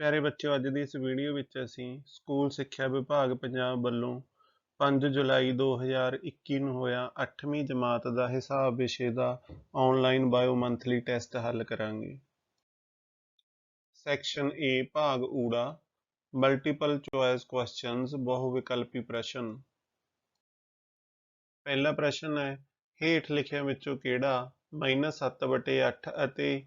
प्यारे बच्चों, अज की इस वीडियो विच असीं स्कूल सिक्ख्या विभाग पंजाब वल्लों 5 जुलाई 2021 नूं होया 8वीं जमात का हिसाब विषय का ऑनलाइन बायो मंथली टैसट हल करांगे। सैक्शन ए भाग ऊड़ा मल्टीपल चॉइस क्वेश्चनस बहुविकल्पी प्रश्न। पहला प्रश्न है, हेठ लिखिया विचों किहड़ा -7/8 ਅਤੇ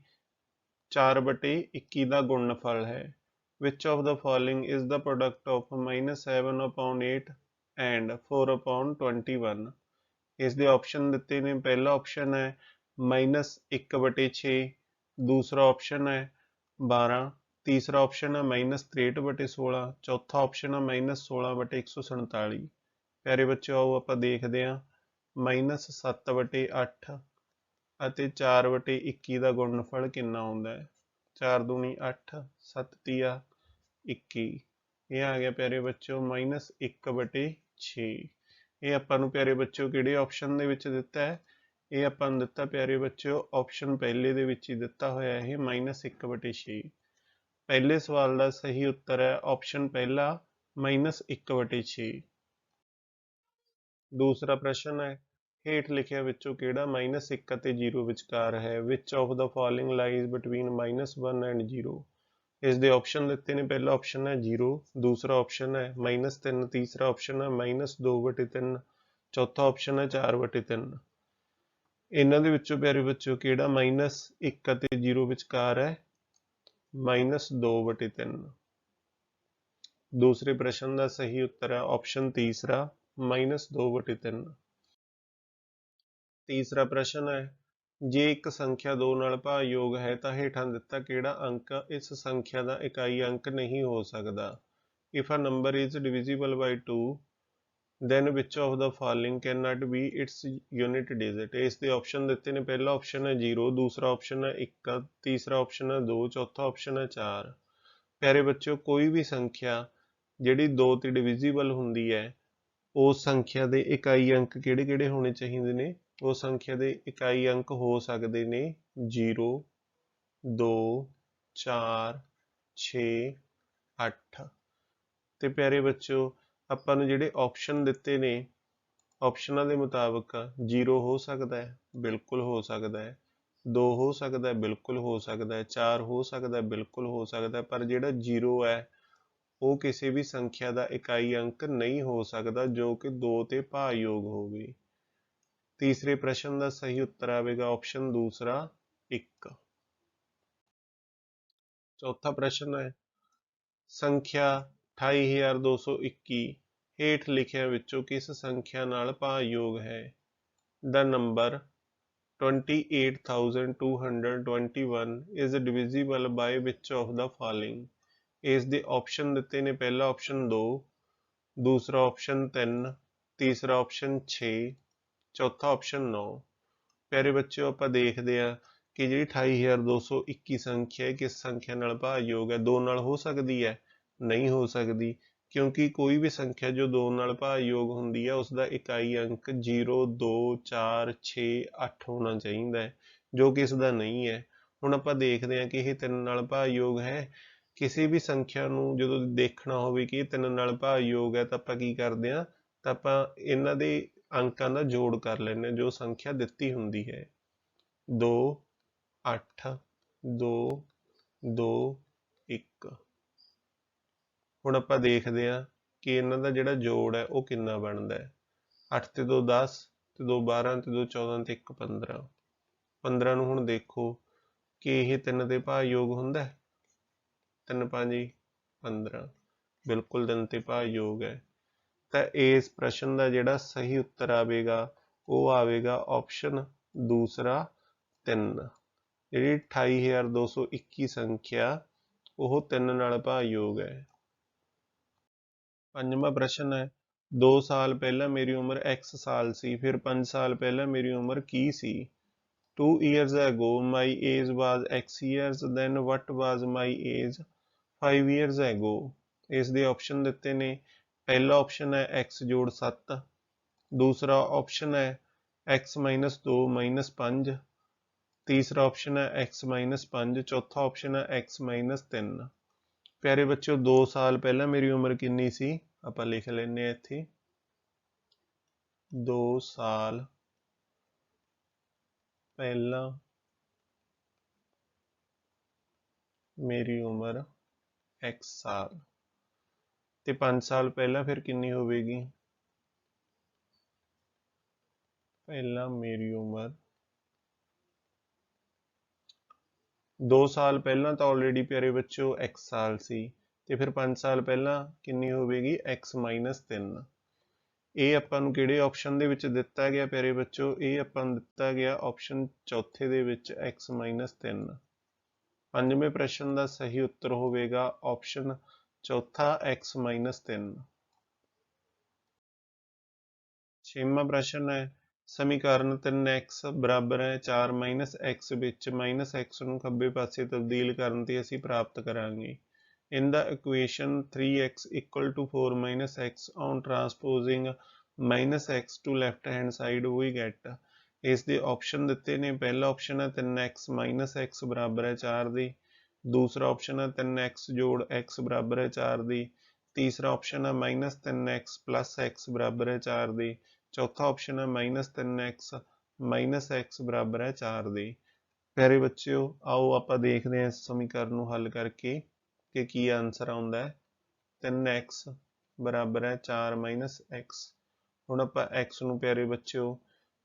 4/21 का गुणनफल है। Which of the following is the product of -7/8 and 4/21? इस दे ऑप्शन दिते ने। पहला ऑप्शन है -1/6, दूसरा ऑप्शन है 12, तीसरा ऑप्शन है -63/16, चौथा ऑप्शन है -16/147। प्यारे बच्चों, आओ आप देखते हैं -7/8 ਅਤੇ 4/21 का गुणनफल कितना आउंदा है। 4 दूनी 8, 7 तिया 21, ये आ गया प्यारे बच्चों -1/6। ये आपां नूं प्यारे बच्चों किहड़े ऑप्शन दे विच दिता है? ये आपां नूं दिता प्यारे बच्चों ऑप्शन पहले दे विच ही दिता होया है -1/6। पहले सवाल का सही उत्तर है ऑप्शन पहला -1/6। दूसरा प्रश्न है, हेठ लिखिया विचों किहड़ा -1 ਅਤੇ 0 विचकार है। Which of the following lies between -1 and 0? इस दे ऑप्शन दिते ने। पहला ऑप्शन है 0, दूसरा ऑप्शन है -3, तीसरा ऑप्शन है -2/3, चौथा ऑप्शन है 4/3। इन्हां दे विचों प्यारे बच्चों किहड़ा -1 ਅਤੇ 0 विचकार है? -2/3। दूसरे प्रश्न का सही उत्तर है ऑप्शन तीसरा -2/3। तीसरा प्रश्न है, जे एक संख्या 2 नाल भागयोग है तो हेठां दिता किहड़ा अंक इस संख्या का इकाई अंक नहीं हो सकता। If a number is divisible by 2 then which of the following cannot be its unit digit? इस दे ऑप्शन दिते ने। पहला ऑप्शन है 0, दूसरा ऑप्शन है 1, तीसरा ऑप्शन है 2, चौथा ऑप्शन है 4। प्यारे बच्चों, कोई भी संख्या जिहड़ी 2 ते डिविजिबल हुंदी है उस संख्या के इकाई अंक किहड़े किहड़े होने चाहिए ने? उस संख्या के इकाई अंक हो सकते ने 0, 2, 4, 6, 8। तो प्यारे बच्चों, आपां नूं जिहड़े ऑप्शन दिते ने ऑप्शनां दे मुताबिक 0 हो सकता है, बिल्कुल हो सकता है, 2 हो सकता है, बिल्कुल हो सकता है, 4 हो सकता है, बिल्कुल हो सकता है, पर जिहड़ा 0 है वो किसी भी संख्या का इकाई अंक नहीं हो सकता जो कि 2 ते भागयोग होवे। तीसरे प्रश्न का सही उत्तर आवेगा ऑप्शन दूसरा 1। चौथा प्रश्न है, संख्या 28221 हेठ लिखिया विचों किस संख्या नाल भागयोग है। The number 28,221 is divisible by which of the following? इस दे ऑप्शन दिते ने। पहला ऑप्शन 2, दूसरा ऑप्शन 3, तीसरा ऑप्शन 6, चौथा ऑप्शन 9। प्यारे बच्चों, आप देखते हैं कि जी 28,221 संख्या है किस संख्या नाल भागयोग है। 2 नाल हो सकती है? नहीं हो सकती, क्योंकि कोई भी संख्या जो 2 नाल भागयोग हुंदी है उसका इकाई अंक 0, 2, 4, 6, 8 होना चाहिए है, जो कि इसका नहीं है। हुण आपां देखते हैं कि यह 3 नाल भागयोग है। किसी भी संख्या नूं जदों देखना होवे कि 3 नाल भागयोग है तो आपां की करदे हां, तां आपां इन्हां दे अंकां दा जोड़ कर लैंदे जो संख्या दित्ती हुंदी है। 2, 8, 2, 2, 1। हुण आपां देखदे हां कि इन्हां दा जिहड़ा जोड़ है वो कितना बनदा है। 8 ते 2 10, ते 2 12, ते 2 14, ते 1 15। 15 नूं हुण देखो कि यह 3 दे भागयोग हुंदा है। 3 5 15, बिल्कुल 3 ते भागयोग है। तो इस प्रश्न का जिहड़ा सही उत्तर आवेगा वो आवेगा ऑप्शन दूसरा 3। जिहड़ी 28,221 संख्या वो 3 नाल भागयोग है। पंजवां प्रश्न है, 2 साल पहला मेरी उम्र X साल सी, फिर 5 साल पहला मेरी उम्र की सी। 2 years ago my age was X years, then what was my age 5 years ago? इस दे ऑप्शन दिते ने। पहला ऑप्शन है X जोड़ 7, दूसरा ऑप्शन है X -2 -5, तीसरा ऑप्शन है X -5, चौथा ऑप्शन है X -3। प्यारे बच्चों 2 साल पहला मेरी उम्र कितनी सी, आप लिख लेने इत्थे 2 साल पहला मेरी उम्र x साल ते 5 साल पहला फिर कितनी होगी, पहला मेरी उम्र 2 साल पहला तो ऑलरेडी प्यारे बच्चों x साल सी ते फिर 5 साल पहला कितनी होगी x माइनस 3। ਇਹ ਆਪਾਂ ਨੂੰ ਕਿਹੜੇ ਆਪਸ਼ਨ ਦੇ ਵਿੱਚ ਦਿੱਤਾ ਗਿਆ ਪਿਆਰੇ ਬੱਚੋ, ਇਹ ਆਪਾਂ ਨੂੰ ਦਿੱਤਾ ਗਿਆ ਆਪਸ਼ਨ ਚੌਥੇ ਦੇ ਵਿੱਚ x ਮਾਈਨਸ 3। ਪੰਜਵੇਂ ਪ੍ਰਸ਼ਨ ਦਾ ਸਹੀ ਉੱਤਰ ਹੋਵੇਗਾ ਆਪਸ਼ਨ ਚੌਥਾ x ਮਾਈਨਸ 3। ਛੇਵਾਂ ਪ੍ਰਸ਼ਨ ਹੈ ਸਮੀਕਰਨ 3x ਬਰਾਬਰ ਹੈ 4 ਮਾਈਨਸ x ਵਿੱਚ ਮਾਈਨਸ x ਨੂੰ ਖੱਬੇ ਪਾਸੇ ਤਬਦੀਲ ਕਰਨ ਤੇ ਅਸੀਂ ਪ੍ਰਾਪਤ ਕਰਾਂਗੇ। In the equation 3x equal to 4 minus x on transposing minus x to left hand side we get ਇਸ ਦੇ ਆਪਸ਼ਨ ਦਿੱਤੇ ਨੇ। ਪਹਿਲਾ ਆਪਸ਼ਨ ਹੈ 3x ਮਾਈਨਸ x ਬਰਾਬਰ ਹੈ 4 ਦੀ, ਦੂਸਰਾ ਆਪਸ਼ਨ ਹੈ 3x ਜੋੜ x ਬਰਾਬਰ ਹੈ 4 ਦੀ, ਤੀਸਰਾ ਆਪਸ਼ਨ ਹੈ ਮਾਈਨਸ 3x ਪਲੱਸ x ਬਰਾਬਰ ਹੈ 4 ਦੀ, ਚੌਥਾ ਆਪਸ਼ਨ ਹੈ ਮਾਈਨਸ 3x ਮਾਈਨਸ x ਬਰਾਬਰ ਹੈ 4 ਦੀ। ਪਿਆਰੇ ਬੱਚਿਓ ਆਓ ਆਪਾਂ ਦੇਖਦੇ ਹਾਂ ਇਸ ਸਮੀਕਰਨ ਨੂੰ ਹੱਲ ਕਰਕੇ कि की आंसर आता है 3x बराबर है 4 माइनस x। हुण आपां x नूं प्यारे बच्चों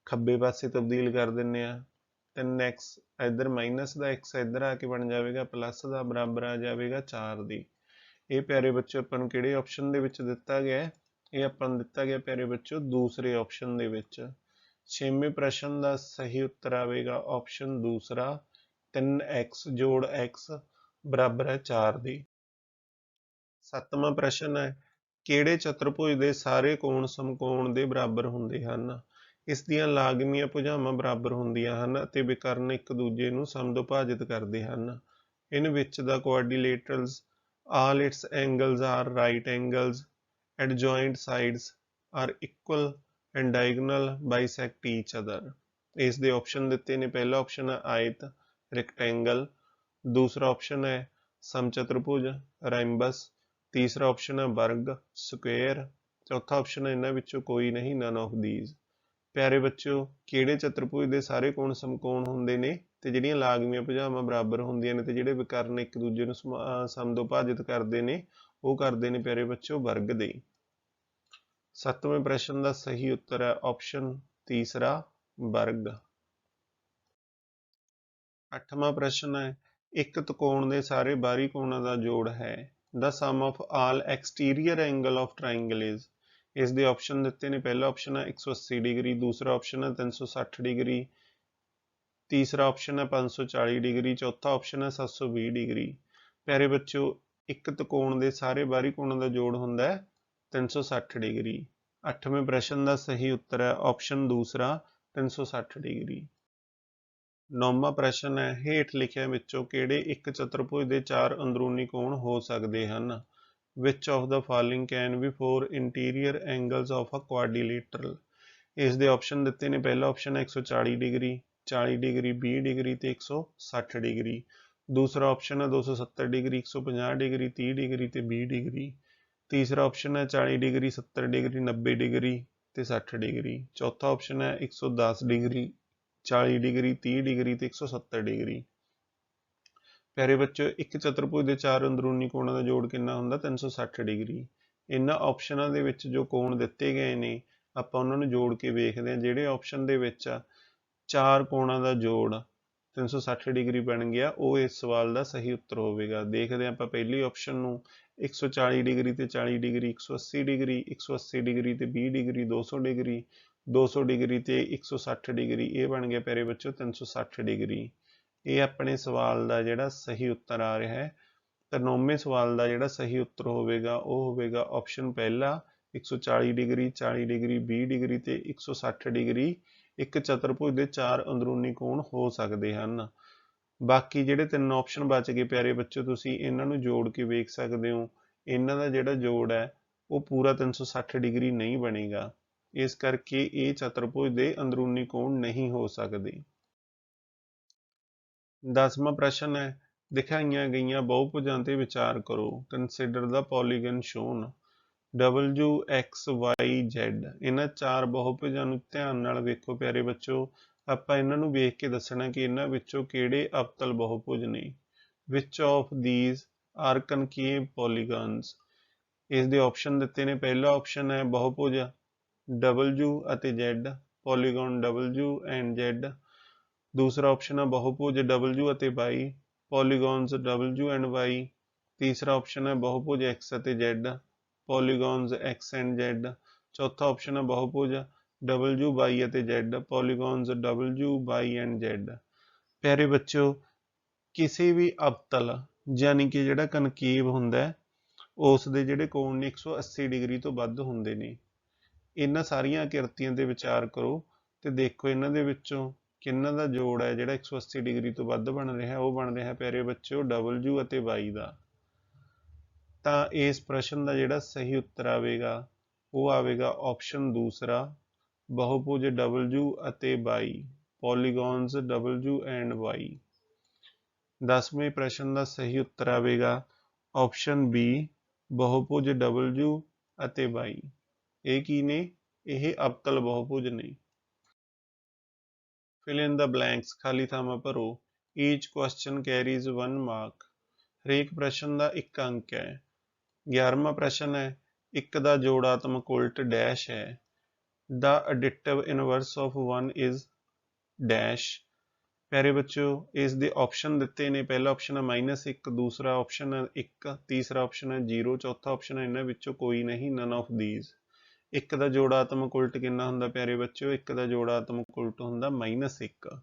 खब्बे पासे तब्दील कर दिंदे आ, 3x इधर माइनस का x इधर आके बन जाएगा प्लस का बराबर आ जाएगा 4 दी। ये प्यारे बच्चों आपां नूं किहड़े ऑप्शन दे विच दिता गया है, ये आपां नूं दिता गया प्यारे बच्चों दूसरे ऑप्शन दे विच। छेवें प्रश्न का सही उत्तर आएगा ऑप्शन दूसरा 3x जोड़ x बराबर है 4 ਦੀ। ਸੱਤਵਾਂ ਪ੍ਰਸ਼ਨ ਹੈ ਕਿਹੜੇ ਚਤੁਰਭੁਜ ਦੇ ਸਾਰੇ ਕੋਣ ਸਮਕੋਣ ਦੇ ਬਰਾਬਰ ਹੁੰਦੇ ਹਨ। ਇਸ ਦੀਆਂ ਲਾਗਮੀਆਂ ਭੁਜਾਵਾਂ ਬਰਾਬਰ ਹੁੰਦੀਆਂ ਹਨ ਅਤੇ ਵਿਕਰਨ ਇੱਕ ਦੂਜੇ ਨੂੰ ਸਮਦੁਭਾਜਿਤ ਕਰਦੇ ਹਨ। ਇਨ ਵਿੱਚ ਦਾ ਕੁਆਡਰੀਲੇਟਰਲਸ all its angles are right angles, adjoint sides are equal and diagonal bisect each other। ਇਸ ਦੇ ਆਪਸ਼ਨ ਦਿੱਤੇ ਨੇ। ਪਹਿਲਾ ਆਪਸ਼ਨ ਹੈ ਆਇਤ ਰੈਕਟੈਂਗਲ, दूसरा ऑप्शन है समचतुर्भुज राइम्बस, तीसरा ऑप्शन है वर्ग स्क्वेयर, चौथा ऑप्शन है इन्हां विचों कोई नहीं नन ऑफ दीज। प्यारे बच्चों किहड़े चतुर्भुज दे सारे कोण समकोण हुंदे ने ते जिहड़ियां लागमीਆਂ ਭੁਜਾਵਾਂ बराबर हुंदियां ने ते जिहड़े विकर्ण एक दूजे नूं समदुभाजित करदे ने ਉਹ ਕਰਦੇ ਨੇ प्यारे बच्चों वर्ग दे। सत्तवें प्रश्न का सही उत्तर है ऑप्शन तीसरा वर्ग। अठवां प्रश्न है एक त्रिकोण ਦੇ ਸਾਰੇ ਬਾਹਰੀ ਕੋਣਾਂ ਦਾ ਜੋੜ ਹੈ। The sum of all exterior angle of triangle is। ਇਸ ਦੇ ਆਪਸ਼ਨ ਦਿੱਤੇ ਨੇ। ਪਹਿਲਾ ਆਪਸ਼ਨ ਹੈ 180 ਡਿਗਰੀ, ਦੂਸਰਾ ਆਪਸ਼ਨ ਹੈ 360 ਡਿਗਰੀ, ਤੀਸਰਾ ਆਪਸ਼ਨ ਹੈ 540 ਡਿਗਰੀ, ਚੌਥਾ ਆਪਸ਼ਨ ਹੈ 720 ਡਿਗਰੀ। ਪਿਆਰੇ ਬੱਚਿਓ ਇੱਕ त्रिकोण ਦੇ ਸਾਰੇ ਬਾਹਰੀ ਕੋਣਾਂ ਦਾ ਜੋੜ ਹੁੰਦਾ ਹੈ 360 ਡਿਗਰੀ। ਅੱਠਵੇਂ ਪ੍ਰਸ਼ਨ ਦਾ ਸਹੀ ਉੱਤਰ ਹੈ ਆਪਸ਼ਨ ਦੂਸਰਾ 360 ਡਿਗਰੀ। ਨੌਵਾਂ ਪ੍ਰਸ਼ਨ ਹੈ ਹੇਠ ਲਿਖਿਆਂ ਵਿੱਚੋਂ ਕਿਹੜੇ ਇੱਕ ਚਤੁਰਭੁਜ ਦੇ ਚਾਰ ਅੰਦਰੂਨੀ ਕੋਣ ਹੋ ਸਕਦੇ ਹਨ। Which of the following can be 4 interior angles of a quadrilateral. ਇਸ ਦੇ ਆਪਸ਼ਨ ਦਿੱਤੇ ਨੇ। ਪਹਿਲਾ ਆਪਸ਼ਨ ਹੈ 140 ਡਿਗਰੀ, 40 ਡਿਗਰੀ, 20 ਡਿਗਰੀ ਤੇ 160 ਡਿਗਰੀ। ਦੂਸਰਾ ਆਪਸ਼ਨ ਹੈ 270 ਡਿਗਰੀ, 150 ਡਿਗਰੀ, 30 ਡਿਗਰੀ ਤੇ 20 ਡਿਗਰੀ। ਤੀਸਰਾ ਆਪਸ਼ਨ ਹੈ 40 ਡਿਗਰੀ, 70 ਡਿਗਰੀ, 90 ਡਿਗਰੀ ਤੇ 60 ਡਿਗਰੀ। ਚੌਥਾ ਆਪਸ਼ਨ ਹੈ 110 ਡਿਗਰੀ, 40 डिग्री, 30 डिग्री ਤੇ 170 डिग्री। ਪਿਆਰੇ ਬੱਚੋ ਇੱਕ ਚਤੁਰਭੁਜ ਦੇ ਚਾਰ ਅੰਦਰੂਨੀ ਕੋਣਾਂ ਦਾ ਜੋੜ ਕਿੰਨਾ ਹੁੰਦਾ 360 ਡਿਗਰੀ। ਇਹਨਾਂ ਆਪਸ਼ਨਾਂ ਦੇ ਵਿੱਚ ਜੋ ਕੋਣ ਦਿੱਤੇ ਗਏ ਨੇ ਆਪਾਂ ਉਹਨਾਂ ਨੂੰ ਜੋੜ ਕੇ ਵੇਖਦੇ ਹਾਂ। ਜਿਹੜੇ ਆਪਸ਼ਨ ਦੇ ਵਿੱਚ ਚਾਰ ਕੋਣਾਂ ਦਾ ਜੋੜ 360 ਡਿਗਰੀ ਬਣ ਗਿਆ ਉਹ ਇਸ ਸਵਾਲ ਦਾ ਸਹੀ ਉੱਤਰ ਹੋਵੇਗਾ। ਦੇਖਦੇ ਹਾਂ ਆਪਾਂ ਪਹਿਲੀ ਆਪਸ਼ਨ ਨੂੰ 140 ਡਿਗਰੀ ਤੇ 40 ਡਿਗਰੀ, 180 ਡਿਗਰੀ, 180 ਡਿਗਰੀ ਤੇ 20 ਡਿਗਰੀ, 200 ਡਿਗਰੀ, 200 डिग्री ਤੇ 160 डिग्री। ਇਹ ਬਣ ਗਿਆ ਪਿਆਰੇ ਬੱਚੋ 360 डिग्री। ਇਹ ਆਪਣੇ ਸਵਾਲ ਦਾ ਜਿਹੜਾ ਸਹੀ ਉੱਤਰ ਆ ਰਿਹਾ ਹੈ। ਤਾਂ ਨੌਵੇਂ ਸਵਾਲ ਦਾ ਜਿਹੜਾ ਸਹੀ ਉੱਤਰ ਹੋਵੇਗਾ ਉਹ ਹੋਵੇਗਾ ਆਪਸ਼ਨ ਪਹਿਲਾ 140 डिग्री, 40 डिग्री, 20 डिग्री ਤੇ 160 डिग्री। ਇੱਕ ਚਤੁਰਭੁਜ ਦੇ ਚਾਰ ਅੰਦਰੂਨੀ ਕੋਣ ਹੋ ਸਕਦੇ ਹਨ। ਬਾਕੀ ਜਿਹੜੇ ਤਿੰਨ ਆਪਸ਼ਨ ਬਚ ਗਏ ਪਿਆਰੇ ਬੱਚੋ ਤੁਸੀਂ ਇਹਨਾਂ ਨੂੰ ਜੋੜ ਕੇ ਵੇਖ ਸਕਦੇ ਹੋ। ਇਹਨਾਂ ਦਾ ਜਿਹੜਾ ਜੋੜ ਹੈ ਉਹ ਪੂਰਾ 360 डिग्री ਨਹੀਂ ਬਣੇਗਾ। ਇਸ ਕਰਕੇ ਇਹ ਚਤੁਰਭੁਜ ਦੇ ਅੰਦਰੂਨੀ ਕੋਣ ਨਹੀਂ ਹੋ ਸਕਦੇ। 10ਵਾਂ ਪ੍ਰਸ਼ਨ ਹੈ ਦਿਖਾਈਆਂ ਗਈਆਂ ਬਹੁਭੁਜਾਂ ਤੇ ਵਿਚਾਰ ਕਰੋ। Consider the polygon shown. W X Y Z ਇਹਨਾਂ ਚਾਰ ਬਹੁਭੁਜਾਂ ਨੂੰ ਧਿਆਨ ਨਾਲ ਵੇਖੋ ਪਿਆਰੇ ਬੱਚੋ। ਆਪਾਂ ਇਹਨਾਂ ਨੂੰ ਵੇਖ ਕੇ ਦੱਸਣਾ ਕਿ ਇਹਨਾਂ ਵਿੱਚੋਂ ਕਿਹੜੇ ਅਵਤਲ ਬਹੁਭੁਜ ਨੇ। Which of these are concave polygons? ਇਸ ਦੇ ਆਪਸ਼ਨ ਦਿੱਤੇ ਨੇ। ਪਹਿਲਾ ਆਪਸ਼ਨ ਹੈ ਬਹੁਭੁਜ W ਅਤੇ Z, polygon W and Z। ਦੂਸਰਾ ਆਪਸ਼ਨ ਹੈ ਬਹੁਭੁਜ W ਅਤੇ Y, ਪੋਲੀਗਨਸ W and Y। ਤੀਸਰਾ ਆਪਸ਼ਨ ਹੈ ਬਹੁਭੁਜ X ਅਤੇ Z, ਪੋਲੀਗਨਸ X and Z। ਚੌਥਾ ਆਪਸ਼ਨ ਹੈ ਬਹੁਭੁਜ W Y ਅਤੇ Z, ਪੋਲੀਗਨਸ W Y and Z। ਪਿਆਰੇ ਬੱਚਿਓ, ਕਿਸੇ ਵੀ ਅਵਤਲ ਯਾਨੀ ਕਿ ਜਿਹੜਾ ਕਨਕੇਵ ਹੁੰਦਾ ਉਸ ਦੇ ਜਿਹੜੇ ਕੋਣ ਨੇ 180 ਡਿਗਰੀ ਤੋਂ ਵੱਧ ਹੁੰਦੇ ਨੇ। ਇਹਨਾਂ ਸਾਰੀਆਂ ਆਕ੍ਰਿਤੀਆਂ ਤੇ ਵਿਚਾਰ ਕਰੋ ਤੇ ਦੇਖੋ ਇਹਨਾਂ ਦੇ ਵਿੱਚੋਂ ਕਿਹਨਾਂ ਦਾ ਜੋੜ ਹੈ ਜਿਹੜਾ 180 ਡਿਗਰੀ ਤੋਂ ਵੱਧ ਬਣ ਰਿਹਾ। ਉਹ ਬਣ ਰਿਹਾ ਪਿਆਰੇ ਬੱਚਿਓ W ਅਤੇ Y ਦਾ। ਤਾਂ ਇਸ ਪ੍ਰਸ਼ਨ ਦਾ ਜਿਹੜਾ ਸਹੀ ਉੱਤਰ ਆਵੇਗਾ ਉਹ ਆਵੇਗਾ ਆਪਸ਼ਨ ਦੂਸਰਾ, ਬਹੁਭੁਜ W ਅਤੇ Y, ਪੋਲੀਗਨਸ W and Y। 10ਵੇਂ ਪ੍ਰਸ਼ਨ ਦਾ ਸਹੀ ਉੱਤਰ ਆਵੇਗਾ ਆਪਸ਼ਨ B, ਬਹੁਭੁਜ W ਅਤੇ Y। ਇਹ ਕੀ ਨੇ? ਇਹ ਅਵਤਲ ਬਹੁਭੁਜ ਨੇ। Fill in the blanks, ਖਾਲੀ ਥਾਵਾਂ ਭਰੋ। Each question carries 1 mark। ਹਰੇਕ ਪ੍ਰਸ਼ਨ ਦਾ 1 ਅੰਕ ਹੈ। 11ਵਾਂ ਪ੍ਰਸ਼ਨ ਹੈ, 1 ਦਾ ਜੋੜਾਤਮਕ ਉਲਟ ਡੈਸ਼ ਹੈ। The additive inverse of 1 is dash. ਪਿਆਰੇ ਬੱਚਿਓ, ਇਸ ਦੇ ਆਪਸ਼ਨ ਦਿੱਤੇ ਨੇ। ਪਹਿਲਾ ਆਪਸ਼ਨ ਹੈ -1, ਦੂਸਰਾ ਆਪਸ਼ਨ ਹੈ 1, ਤੀਸਰਾ ਆਪਸ਼ਨ ਹੈ 0, ਚੌਥਾ ਆਪਸ਼ਨ ਹੈ ਇਹਨਾਂ ਵਿੱਚੋਂ ਕੋਈ ਨਹੀਂ, none of these। 1 ਦਾ ਜੋੜਾਤਮਕ ਉਲਟ ਕਿੰਨਾ ਹੁੰਦਾ ਪਿਆਰੇ ਬੱਚਿਓ? 1 ਦਾ ਜੋੜਾਤਮਕ ਉਲਟ ਹੁੰਦਾ -1।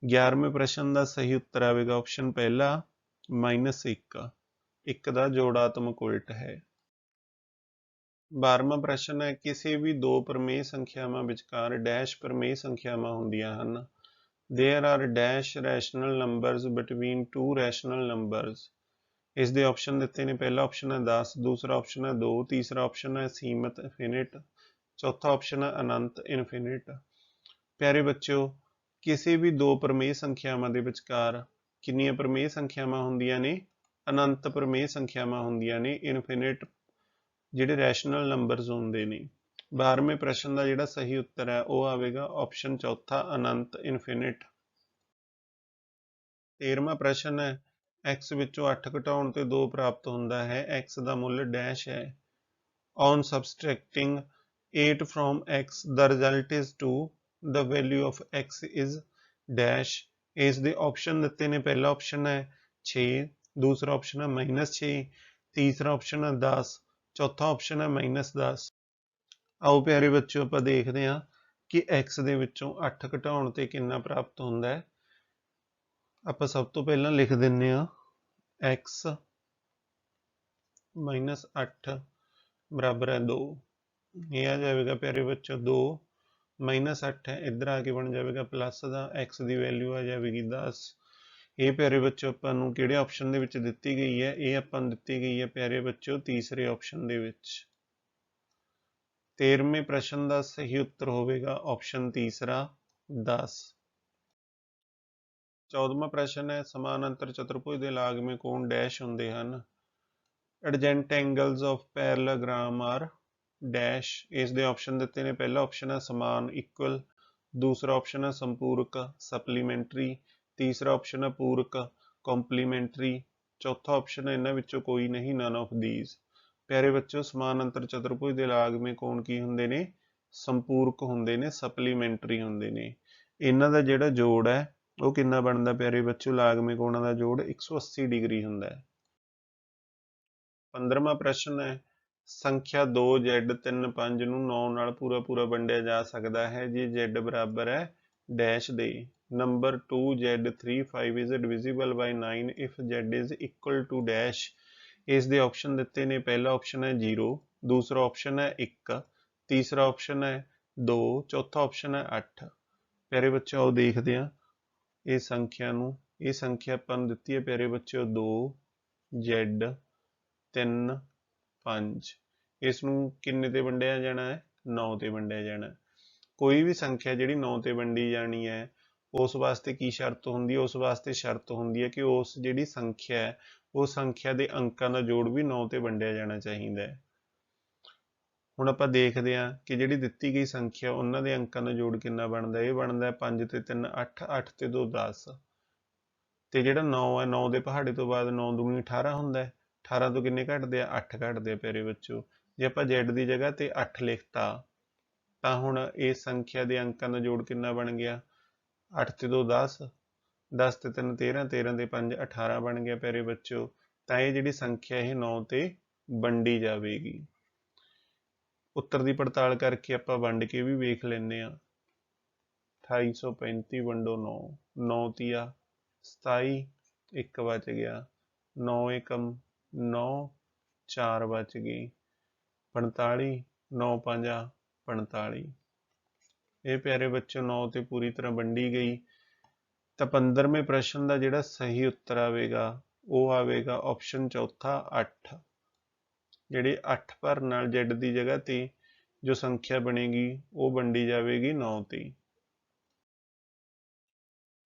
11ਵੇਂ ਪ੍ਰਸ਼ਨ ਦਾ ਸਹੀ ਉੱਤਰ ਆਵੇਗਾ ਆਪਸ਼ਨ ਪਹਿਲਾ, -1। 1 ਦਾ ਜੋੜਾਤਮਕ ਉਲਟ ਹੈ। 12ਵਾਂ ਪ੍ਰਸ਼ਨ ਹੈ, ਕਿਸੇ ਵੀ ਦੋ ਪ੍ਰਮੇਯ ਸੰਖਿਆਵਾਂ ਵਿਚਕਾਰ ਡੈਸ਼ ਪ੍ਰਮੇਯ ਸੰਖਿਆਵਾਂ ਹੁੰਦੀਆਂ ਹਨ। There are dash rational numbers between two rational numbers। ਇਸ ਦੇ ਆਪਸ਼ਨ ਦਿੱਤੇ ਨੇ। ਪਹਿਲਾ ਆਪਸ਼ਨ ਹੈ 10, ਦੂਸਰਾ ਆਪਸ਼ਨ ਹੈ 2, ਤੀਸਰਾ ਆਪਸ਼ਨ ਹੈ ਸੀਮਤ ਇਨਫਿਨਿਟ, ਚੌਥਾ ਆਪਸ਼ਨ ਹੈ ਅਨੰਤ ਇਨਫਿਨਿਟ। ਪਿਆਰੇ ਬੱਚਿਓ, ਕਿਸੇ ਵੀ ਦੋ ਪ੍ਰਮੇਯ ਸੰਖਿਆਵਾਂ ਦੇ ਵਿਚਕਾਰ ਕਿੰਨੀਆਂ ਪ੍ਰਮੇਯ ਸੰਖਿਆਵਾਂ ਹੁੰਦੀਆਂ ਨੇ? ਅਨੰਤ ਪ੍ਰਮੇਯ ਸੰਖਿਆਵਾਂ ਹੁੰਦੀਆਂ ਨੇ। ਇਨਫਿਨਿਟ ਜਿਹੜੇ ਰੈਸ਼ਨਲ ਨੰਬਰਸ ਹੁੰਦੇ ਨੇ। 12ਵੇਂ ਪ੍ਰਸ਼ਨ ਦਾ ਜਿਹੜਾ ਸਹੀ ਉੱਤਰ ਹੈ ਉਹ ਆਵੇਗਾ ਆਪਸ਼ਨ ਚੌਥਾ, ਅਨੰਤ ਇਨਫਿਨਿਟ। 13ਵਾਂ ਪ੍ਰਸ਼ਨ ਹੈ, x ਵਿੱਚੋਂ 8 ਘਟਾਉਣ ਤੇ 2 ਪ੍ਰਾਪਤ ਹੁੰਦਾ ਹੈ। x ਦਾ ਮੁੱਲ ਡੈਸ਼ ਹੈ। On subtracting 8 from x, the result is 2। The value of x is dash. ਇਸ ਦੇ ਆਪਸ਼ਨ ਦਿੱਤੇ ਨੇ। ਪਹਿਲਾ ਆਪਸ਼ਨ ਹੈ 6, ਦੂਸਰਾ ਆਪਸ਼ਨ ਹੈ -6, ਤੀਸਰਾ ਆਪਸ਼ਨ ਹੈ 10, ਚੌਥਾ ਆਪਸ਼ਨ ਹੈ -10। ਆਓ ਪਿਆਰੇ ਬੱਚਿਓ, ਆਪਾਂ ਦੇਖਦੇ ਹਾਂ ਕਿ x ਦੇ ਵਿੱਚੋਂ 8 ਘਟਾਉਣ ਤੇ ਕਿੰਨਾ ਪ੍ਰਾਪਤ ਹੁੰਦਾ ਹੈ। ਆਪਾਂ ਸਭ ਤੋਂ ਪਹਿਲਾਂ ਲਿਖ ਦਿੰਦੇ ਹਾਂ x -8 ਬਰਾਬਰ ਹੈ 2। ਇਹ ਆ ਜਾਵੇਗਾ ਪਿਆਰੇ ਬੱਚਿਓ 2 -8 ਹੈ, ਇੱਧਰ ਆ ਕੇ ਬਣ ਜਾਵੇਗਾ ਪਲੱਸ ਦਾ, x ਦੀ ਵੈਲਿਊ ਆ ਜਾਵੇਗੀ 10। ਇਹ ਪਿਆਰੇ ਬੱਚਿਓ ਆਪਾਂ ਨੂੰ ਕਿਹੜੇ ਆਪਸ਼ਨ ਦੇ ਵਿੱਚ ਦਿੱਤੀ ਗਈ ਹੈ? ਇਹ ਆਪਾਂ ਨੂੰ ਦਿੱਤੀ ਗਈ ਹੈ ਪਿਆਰੇ ਬੱਚਿਓ ਤੀਸਰੇ ਆਪਸ਼ਨ ਦੇ ਵਿੱਚ। 13ਵੇਂ ਪ੍ਰਸ਼ਨ ਦਾ ਸਹੀ ਉੱਤਰ ਹੋਵੇਗਾ ਆਪਸ਼ਨ ਤੀਸਰਾ, 10। 14ਵਾਂ ਪ੍ਰਸ਼ਨ ਹੈ, ਸਮਾਨਾਂਤਰ ਚਤੁਰਭੁਜ ਦੇ ਲਾਗਮੀ ਕੋਣ ਡੈਸ਼ ਹੁੰਦੇ ਹਨ। Adjacent angles of parallelogram are dash. ਇਸ ਦੇ ਆਪਸ਼ਨ ਦਿੱਤੇ ਨੇ। ਪਹਿਲਾ ਆਪਸ਼ਨ ਹੈ ਸਮਾਨ ਇਕੁਅਲ, ਦੂਸਰਾ ਆਪਸ਼ਨ ਹੈ ਸੰਪੂਰਕ ਸਪਲੀਮੈਂਟਰੀ, ਤੀਸਰਾ ਆਪਸ਼ਨ ਹੈ ਪੂਰਕ ਕੰਪਲੀਮੈਂਟਰੀ, ਚੌਥਾ ਆਪਸ਼ਨ ਹੈ ਇਹਨਾਂ ਵਿੱਚੋਂ ਕੋਈ ਨਹੀਂ, none of these। ਪਿਆਰੇ ਬੱਚਿਓ, ਸਮਾਨਾਂਤਰ ਚਤੁਰਭੁਜ ਦੇ ਲਾਗਮੀ ਕੋਣ ਕੀ ਹੁੰਦੇ ਨੇ? ਸੰਪੂਰਕ ਹੁੰਦੇ ਨੇ, ਸਪਲੀਮੈਂਟਰੀ ਹੁੰਦੇ ਨੇ। ਇਹਨਾਂ ਦਾ ਜਿਹੜਾ ਜੋੜ ਹੈ ਉਹ ਕਿੰਨਾ ਬਣਦਾ ਪਿਆਰੇ ਬੱਚਿਓ? ਲਾਗਮੀ ਕੋਣਾਂ ਦਾ ਜੋੜ 180 ਡਿਗਰੀ ਹੁੰਦਾ ਹੈ। 15ਵਾਂ ਪ੍ਰਸ਼ਨ ਹੈ, ਸੰਖਿਆ 2 Z 3 5 ਨੂੰ 9 ਨਾਲ ਪੂਰਾ ਵੰਡਿਆ ਜਾ ਸਕਦਾ ਹੈ ਜੇ Z ਬਰਾਬਰ ਹੈ ਡੈਸ਼ ਦੇ। Number 2 Z 3 5 is divisible by 9 if Z is equal to dash. ਇਸ ਦੇ ਆਪਸ਼ਨ ਦਿੱਤੇ ਨੇ। ਪਹਿਲਾ ਆਪਸ਼ਨ ਹੈ 0, ਦੂਸਰਾ ਆਪਸ਼ਨ ਹੈ 1, ਤੀਸਰਾ ਆਪਸ਼ਨ ਹੈ 2, ਚੌਥਾ ਆਪਸ਼ਨ ਹੈ 8। ਪਿਆਰੇ ਬੱਚਿਓ, ਆਓ ਦੇਖਦੇ ਹਾਂ ਇਹ ਸੰਖਿਆ ਨੂੰ। ਇਹ ਸੰਖਿਆ ਆਪਾਂ ਨੂੰ ਦਿੱਤੀ ਹੈ ਪਿਆਰੇ ਬੱਚਿਓ 2 Z 3 5। ਇਸ ਨੂੰ ਕਿੰਨੇ ਤੇ ਵੰਡਿਆ ਜਾਣਾ ਹੈ? 9 ਤੇ ਵੰਡਿਆ ਜਾਣਾ। ਕੋਈ ਵੀ ਸੰਖਿਆ ਜਿਹੜੀ 9 ਤੇ ਵੰਡੀ ਜਾਣੀ ਹੈ ਉਸ ਵਾਸਤੇ ਕੀ ਸ਼ਰਤ ਹੁੰਦੀ ਹੈ? ਉਸ ਵਾਸਤੇ ਸ਼ਰਤ ਹੁੰਦੀ ਹੈ ਕਿ ਉਸ ਜਿਹੜੀ ਸੰਖਿਆ ਹੈ ਉਹ ਸੰਖਿਆ ਦੇ ਅੰਕਾਂ ਦਾ ਜੋੜ ਵੀ 9 ਤੇ ਵੰਡਿਆ ਜਾਣਾ ਚਾਹੀਦਾ ਹੈ। ਹੁਣ ਆਪਾਂ ਦੇਖਦੇ ਹਾਂ ਕਿ ਜਿਹੜੀ ਦਿੱਤੀ ਗਈ ਸੰਖਿਆ ਉਹਨਾਂ ਦੇ ਅੰਕਾਂ ਦਾ ਜੋੜ ਕਿੰਨਾ ਬਣਦਾ। ਇਹ ਬਣਦਾ 5 ਤੇ 3 8, 8 ਤੇ 2 10, ਤੇ ਜਿਹੜਾ 9 ਹੈ 9 ਦੇ ਪਹਾੜੇ ਤੋਂ ਬਾਅਦ 9 ਦੂਣੀ 18 ਹੁੰਦਾ ਹੈ। 18 ਤੋਂ ਕਿੰਨੇ ਘਟਦੇ ਆ? 8 ਘਟਦੇ ਆ ਪਿਆਰੇ ਬੱਚੋ। ਜੇ ਆਪਾਂ z ਦੀ ਜਗ੍ਹਾ ਤੇ 8 ਲਿਖਤਾ ਤਾਂ ਹੁਣ ਇਸ ਸੰਖਿਆ ਦੇ ਅੰਕਾਂ ਦਾ ਜੋੜ ਕਿੰਨਾ ਬਣ ਗਿਆ? 8 ਤੇ 2 10, 10 ਤੇ 3 13, 13 ਤੇ 5 18 ਬਣ ਗਿਆ ਪਿਆਰੇ ਬੱਚੋ। ਤਾਂ ਇਹ ਜਿਹੜੀ ਸੰਖਿਆ ਇਹ 9 ਤੇ ਵੰਡੀ ਜਾਵੇਗੀ। ਉੱਤਰ ਦੀ ਪੜਤਾਲ ਕਰਕੇ ਆਪਾਂ ਵੰਡ ਕੇ ਵੀ ਵੇਖ ਲੈਂਦੇ ਹਾਂ। 2835 ਵੰਡੋ 9, 9 ਤੀਆ 27, 1 ਬਚ ਗਿਆ, 9 ਏਕਮ 9, 4 ਬਚ ਗਈ, 45, 9 ਪੰਜਾ 45। ਇਹ ਪਿਆਰੇ ਬੱਚੋ 9 ਤੇ ਪੂਰੀ ਤਰ੍ਹਾਂ ਵੰਡੀ ਗਈ। ਤਾਂ 15ਵੇਂ ਪ੍ਰਸ਼ਨ ਦਾ ਜਿਹੜਾ ਸਹੀ ਉੱਤਰ ਆਵੇਗਾ ਉਹ ਆਵੇਗਾ ਆਪਸ਼ਨ ਚੌਥਾ 8। ਜਿਹੜੇ 8 ਭਰਨ ਨਾਲ z ਦੀ ਜਗ੍ਹਾ ਤੇ ਜੋ ਸੰਖਿਆ ਬਣੇਗੀ ਉਹ ਵੰਡੀ ਜਾਵੇਗੀ 9 ਤੇ।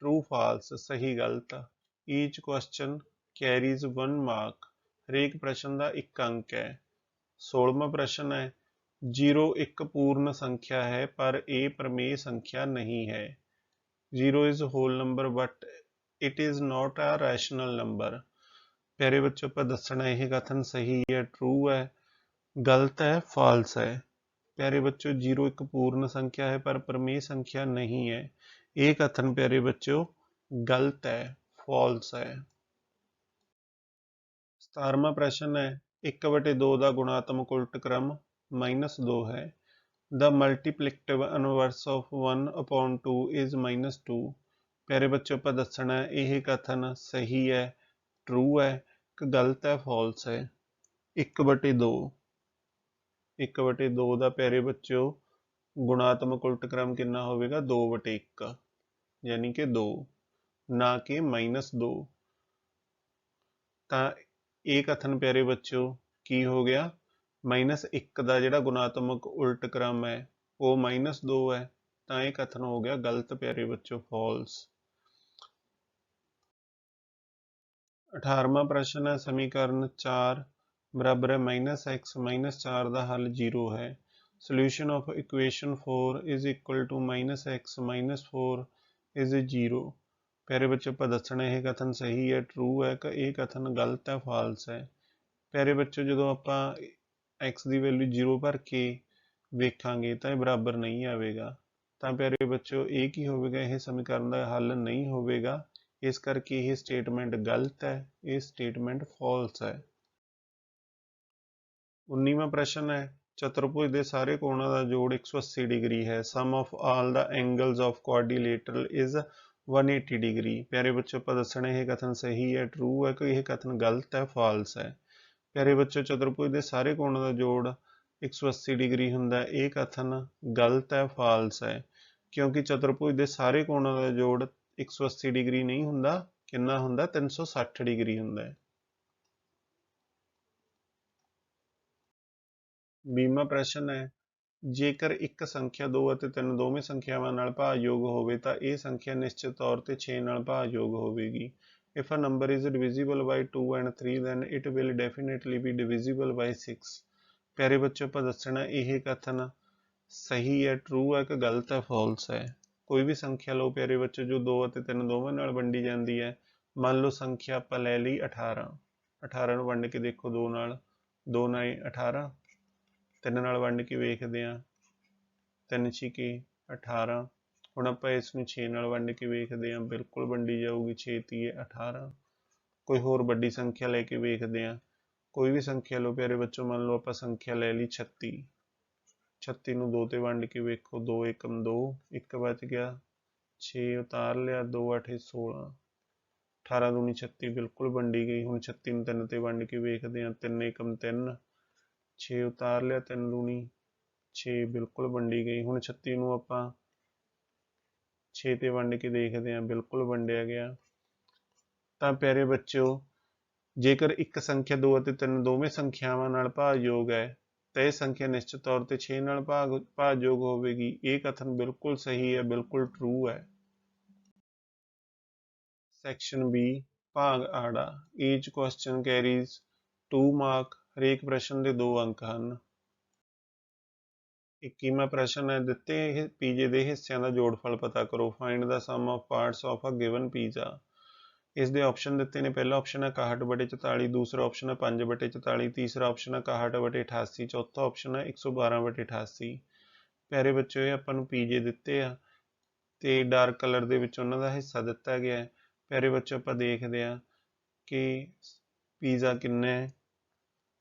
ਟਰੂ ਫਾਲਸ, ਸਹੀ ਗਲਤ। ਈਚ ਕੁਐਸਚਨ ਕੈਰੀਜ਼ 1 ਮਾਰਕ, ਹਰੇਕ ਪ੍ਰਸ਼ਨ ਦਾ 1 ਅੰਕ ਹੈ। 16ਵਾਂ ਪ੍ਰਸ਼ਨ ਹੈ, 0 ਇੱਕ ਪੂਰਨ ਸੰਖਿਆ ਹੈ ਪਰ ਇਹ ਪ੍ਰਮੇय ਸੰਖਿਆ ਨਹੀਂ ਹੈ। 0 is whole number but it is not a rational number। ਪਿਆਰੇ ਬੱਚੋ ਆਪਾਂ ਦੱਸਣਾ ਇਹ ਕਥਨ ਸਹੀ ਹੈ, ਟਰੂ ਹੈ, ਗਲਤ ਹੈ, ਫਾਲਸ ਹੈ। ਪਿਆਰੇ ਬੱਚੋ 0 ਇੱਕ ਪੂਰਨ ਸੰਖਿਆ ਹੈ ਪਰ ਪ੍ਰਮੇय ਸੰਖਿਆ ਨਹੀਂ ਹੈ। ਇਹ ਕਥਨ ਪਿਆਰੇ ਬੱਚੋ ਗਲਤ ਹੈ, ਫਾਲਸ ਹੈ। 17ਵਾਂ ਪ੍ਰਸ਼ਨ ਹੈ, 1/2 ਦਾ ਗੁਣਾਤਮਕ ਉਲਟ ਕ੍ਰਮ -2 ਹੈ। The multiplicative inverse of 1/2 is -2। ਪਿਆਰੇ ਬੱਚੋ ਆਪਾਂ ਦੱਸਣਾ ਇਹ ਕਥਨ ਸਹੀ ਹੈ, ਟਰੂ ਹੈ ਕਿ ਗਲਤ ਹੈ, ਫਾਲਸ ਹੈ। 1/2, 1/2 ਦਾ ਪਿਆਰੇ ਬੱਚੋ ਗੁਣਾਤਮਕ ਉਲਟ ਕ੍ਰਮ ਕਿੰਨਾ ਹੋਵੇਗਾ? 2/1, ਯਾਨੀ ਕਿ 2, ਨਾ ਕਿ -2। ਤਾਂ ਇਹ ਕਥਨ ਪਿਆਰੇ ਬੱਚੋ ਕੀ ਹੋ ਗਿਆ? -1 ਦਾ ਜਿਹੜਾ ਗੁਣਾਤਮਕ ਉਲਟ ਕ੍ਰਮ ਹੈ ਉਹ -2 ਹੈ। ਤਾਂ ਇਹ ਕਥਨ ਹੋ ਗਿਆ ਗਲਤ ਪਿਆਰੇ ਬੱਚੋ, ਫਾਲਸ। 18ਵਾਂ ਪ੍ਰਸ਼ਨ ਹੈ, ਸਮੀਕਰਨ 4 ਬਰਾਬਰ ਹੈ -x -4 ਦਾ ਹੱਲ 0 ਹੈ। Solution of equation 4 is equal to -x -4 is 0। ਪਿਆਰੇ ਬੱਚੋ ਆਪਾਂ ਦੱਸਣਾ ਇਹ ਕਥਨ ਸਹੀ ਹੈ, ਟਰੂ ਹੈ ਕਿ ਇਹ ਕਥਨ ਗਲਤ ਹੈ, ਫਾਲਸ ਹੈ। ਪਿਆਰੇ ਬੱਚੋ ਜਦੋਂ ਆਪਾਂ x ਦੀ ਵੈਲਿਊ 0 ਭਰ ਕੇ ਵੇਖਾਂਗੇ ਤਾਂ ਇਹ ਬਰਾਬਰ ਨਹੀਂ ਆਵੇਗਾ। ਤਾਂ ਪਿਆਰੇ ਬੱਚੋ ਇਹ ਕੀ ਹੋਵੇਗਾ? ਇਹ ਸਮੀਕਰਨ ਦਾ ਹੱਲ ਨਹੀਂ ਹੋਵੇਗਾ। ਇਸ ਕਰਕੇ ਇਹ ਸਟੇਟਮੈਂਟ ਗਲਤ ਹੈ, ਇਹ ਸਟੇਟਮੈਂਟ ਫਾਲਸ ਹੈ। 19ਵਾਂ ਪ੍ਰਸ਼ਨ ਹੈ, ਚਤੁਰਭੁਜ ਦੇ ਸਾਰੇ ਕੋਣਾਂ ਦਾ ਜੋੜ 180 ਡਿਗਰੀ ਹੈ। Sum of all the angles of quadrilateral is 180 degree. ਪਿਆਰੇ ਬੱਚੋ ਆਪਾਂ ਦੱਸਣਾ ਇਹ ਕਥਨ ਸਹੀ ਹੈ, ਟਰੂ ਹੈ ਕਿ ਇਹ ਕਥਨ ਗਲਤ ਹੈ, ਫਾਲਸ ਹੈ। ਪਿਆਰੇ ਬੱਚੋ ਚਤੁਰਭੁਜ ਦੇ ਸਾਰੇ ਕੋਣਾਂ ਦਾ ਜੋੜ 180 ਡਿਗਰੀ ਹੁੰਦਾ ਹੈ। ਇਹ ਕਥਨ ਗਲਤ ਹੈ, ਫਾਲਸ ਹੈ, ਕਿਉਂਕਿ ਚਤੁਰਭੁਜ ਦੇ ਸਾਰੇ ਕੋਣਾਂ ਦਾ ਜੋੜ 180 ਡਿਗਰੀ ਨਹੀਂ ਹੁੰਦਾ। ਕਿੰਨਾ ਹੁੰਦਾ? 360 ਡਿਗਰੀ ਹੁੰਦਾ ਹੈ। 20ਵਾਂ ਪ੍ਰਸ਼ਨ ਹੈ, ਜੇਕਰ ਇੱਕ ਸੰਖਿਆ 2 ਅਤੇ 3 ਦੋਵੇਂ ਸੰਖਿਆਵਾਂ ਨਾਲ ਭਾਗਯੋਗ ਹੋਵੇ ਤਾਂ ਇਹ ਸੰਖਿਆ ਨਿਸ਼ਚਿਤ ਤੌਰ ਤੇ 6 ਨਾਲ ਭਾਗਯੋਗ ਹੋਵੇਗੀ। If a number is divisible by 2 and 3 then it will definitely be divisible by 6। ਪਿਆਰੇ ਬੱਚੋ ਆਪਾਂ ਦੱਸਣਾ ਇਹ ਕਥਨ ਸਹੀ ਹੈ, ਟਰੂ ਹੈ ਕਿ ਗਲਤ ਹੈ, ਫਾਲਸ ਹੈ। ਕੋਈ ਵੀ ਸੰਖਿਆ ਲਓ ਪਿਆਰੇ ਬੱਚੋ ਜੋ 2 ਅਤੇ 3 ਦੋਵਾਂ ਨਾਲ ਵੰਡੀ ਜਾਂਦੀ ਹੈ। ਮੰਨ ਲਓ ਸੰਖਿਆ ਆਪਾਂ ਲੈ ਲਈ 18, 18 ਨੂੰ ਵੰਡ ਕੇ ਦੇਖੋ 2 ਨਾਲ, 2 ਨਾਲ 18, 3 ਨਾਲ ਵੰਡ ਕੇ ਵੇਖਦੇ ਹਾਂ, 3 ਛਿਕੇ 18। ਹੁਣ ਆਪਾਂ ਇਸ ਨੂੰ 6 ਨਾਲ ਵੰਡ ਕੇ ਵੇਖਦੇ ਹਾਂ, ਬਿਲਕੁਲ ਵੰਡੀ ਜਾਊਗੀ, 6 ਤੀਏ 18। ਕੋਈ ਹੋਰ ਵੱਡੀ ਸੰਖਿਆ ਲੈ ਕੇ ਵੇਖਦੇ ਹਾਂ, ਕੋਈ ਵੀ ਸੰਖਿਆ ਲਓ ਪਿਆਰੇ ਬੱਚੋ। ਮੰਨ ਲਓ ਆਪਾਂ ਸੰਖਿਆ ਲੈ ਲਈ 36, 36 ਨੂੰ 2 ਤੇ ਵੰਡ ਕੇ ਵੇਖੋ, 2 ਏਕਮ 2, 1 ਬਚ ਗਿਆ, 6 ਉਤਾਰ ਲਿਆ, 2 8 16, 18 ਦੂਣੀ 36, ਬਿਲਕੁਲ ਵੰਡੀ ਗਈ। ਹੁਣ 36 ਨੂੰ 3 ਤੇ ਵੰਡ ਕੇ ਵੇਖਦੇ ਹਾਂ, 3 ਏਕਮ 3, 6 ਉਤਾਰ ਲਿਆ, 3 ਦੂਣੀ 6, ਬਿਲਕੁਲ ਵੰਡੀ ਗਈ। ਹੁਣ 36 ਨੂੰ ਆਪਾਂ 6 ਤੇ ਵੰਡ ਕੇ ਦੇਖਦੇ ਹਾਂ, ਬਿਲਕੁਲ ਵੰਡਿਆ ਗਿਆ। ਤਾਂ ਪਿਆਰੇ ਬੱਚਿਓ ਜੇਕਰ ਇੱਕ ਸੰਖਿਆ 2 ਅਤੇ 3 ਦੋਵੇਂ ਸੰਖਿਆਵਾਂ ਨਾਲ ਭਾਗਯੋਗ ਹੈ ਤਾਂ ਇਹ ਸੰਖਿਆ ਨਿਸ਼ਚਿਤ ਤੌਰ ਤੇ 6 ਨਾਲ ਭਾਗਯੋਗ ਹੋਵੇਗੀ। ਇਹ ਕਥਨ ਬਿਲਕੁਲ ਸਹੀ ਹੈ, ਬਿਲਕੁਲ ਟਰੂ ਹੈ। ਸੈਕਸ਼ਨ B ਭਾਗ ਆੜਾ। ਈਚ ਕੁਐਸਚਨ ਕੈਰੀਜ਼ 2 ਮਾਰਕ। ਹਰੇਕ ਪ੍ਰਸ਼ਨ ਦੇ 2 ਅੰਕ ਹਨ। 21ਵਾਂ ਪ੍ਰਸ਼ਨ ਹੈ, ਦਿੱਤੇ ਪੀਜ਼ੇ ਦੇ ਹਿੱਸਿਆਂ ਦਾ ਜੋੜਫਲ ਪਤਾ ਕਰੋ। Find the sum of parts of a given pizza. ਇਸ ਦੇ ਆਪਸ਼ਨ ਦਿੱਤੇ ਨੇ। ਪਹਿਲਾ ਆਪਸ਼ਨ ਹੈ 61/44, ਦੂਸਰਾ ਆਪਸ਼ਨ ਹੈ 5/44, ਤੀਸਰਾ ਆਪਸ਼ਨ ਹੈ 61/88, ਚੌਥਾ ਆਪਸ਼ਨ ਹੈ 112/88। ਪਿਆਰੇ ਬੱਚੋ, ਇਹ ਆਪਾਂ ਨੂੰ ਪੀਜ਼ੇ ਦਿੱਤੇ ਆ ਤੇ ਡਾਰਕ ਕਲਰ ਦੇ ਵਿੱਚ ਉਹਨਾਂ ਦਾ ਹਿੱਸਾ ਦਿੱਤਾ ਗਿਆ ਹੈ। ਪਿਆਰੇ ਬੱਚੋ, ਆਪਾਂ ਦੇਖਦੇ ਆ ਕਿ ਪੀਜ਼ਾ ਕਿੰਨਾ ਹੈ।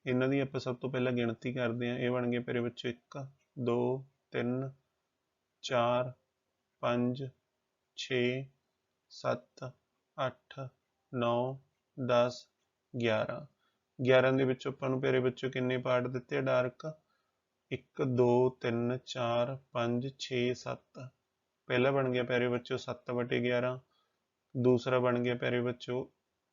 ਇਹਨਾਂ ਦੀ ਆਪਾਂ ਸਭ ਤੋਂ ਪਹਿਲਾਂ ਗਿਣਤੀ ਕਰਦੇ ਹਾਂ। ਇਹ ਬਣ ਗਏ ਪਿਆਰੇ ਬੱਚੋ 1 2 3 4 5 6 7 8 9 10 11। 11 ਦੇ ਵਿੱਚੋਂ ਆਪਾਂ ਨੂੰ ਪਿਆਰੇ ਬੱਚੋ ਕਿੰਨੇ ਪਾਰਟ ਦਿੱਤੇ ਡਾਰਕ? 1 2 3 4 5 6 7। ਪਹਿਲਾ ਬਣ ਗਿਆ ਪਿਆਰੇ ਬੱਚੋ 7/11, ਦੂਸਰਾ ਬਣ ਗਿਆ ਪਿਆਰੇ ਬੱਚੋ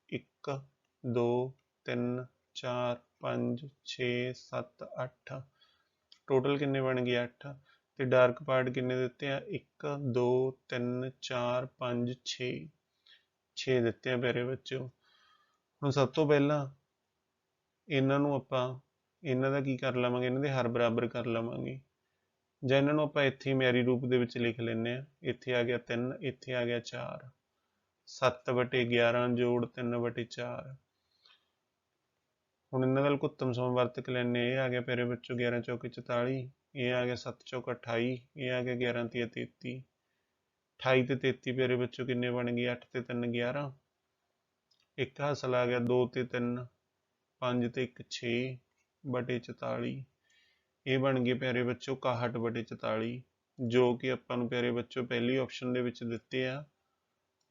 1 2 3 4 5 6 7 8। ਟੋਟਲ ਕਿੰਨੇ ਬਣ ਗਏ? 8। ਤੇ ਡਾਰਕ ਪਾਰਟ ਕਿੰਨੇ ਦਿੱਤੇ ਆ? 1 2 3 4 5 6 ਦਿੱਤੇ ਆ ਪਿਆਰੇ ਬੱਚੋ। ਹੁਣ ਸਭ ਤੋਂ ਪਹਿਲਾਂ ਇਹਨਾਂ ਨੂੰ ਆਪਾਂ ਇਹਨਾਂ ਦਾ ਕੀ ਕਰ ਲਵਾਂਗੇ? ਇਹਨਾਂ ਦੇ ਹਰ ਬਰਾਬਰ ਕਰ ਲਵਾਂਗੇ, ਜਾਂ ਇਹਨਾਂ ਨੂੰ ਆਪਾਂ ਇੱਥੇ ਮਿਆਰੀ ਰੂਪ ਦੇ ਵਿੱਚ ਲਿਖ ਲੈਂਦੇ ਆ। ਇੱਥੇ ਆ ਗਿਆ 3, ਇੱਥੇ ਆ ਗਿਆ 4। 7/11 ਜੋੜ 3/4। ਹੁਣ ਇਹਨਾਂ ਦਾ ਲਘੁੱਤਮ ਸਮਵਰਤਕ ਲੈਂਦੇ। ਇਹ ਆ ਗਿਆ ਪਿਆਰੇ ਬੱਚੋ 11 ਚੌਕੇ 44, ਇਹ ਆ ਗਿਆ 7 ਚੌਕਾ 28, ਇਹ ਆ ਗਿਆ 11 ਤੀਆ 33। 28 ਤੇ 33 ਪਿਆਰੇ ਬੱਚੋ ਕਿੰਨੇ ਬਣ ਗਏ? 8 ਤੇ 3 11। ਇੱਕ ਹਾਸਲ ਆ ਗਿਆ 2 ਤੇ 3 5 ਤੇ 1 6/44। ਇਹ ਬਣ ਗਏ ਪਿਆਰੇ ਬੱਚੋ 61/44, ਜੋ ਕਿ ਆਪਾਂ ਨੂੰ ਪਿਆਰੇ ਬੱਚੋ ਪਹਿਲੀ ਆਪਸ਼ਨ ਦੇ ਵਿੱਚ ਦਿੱਤੇ ਆ।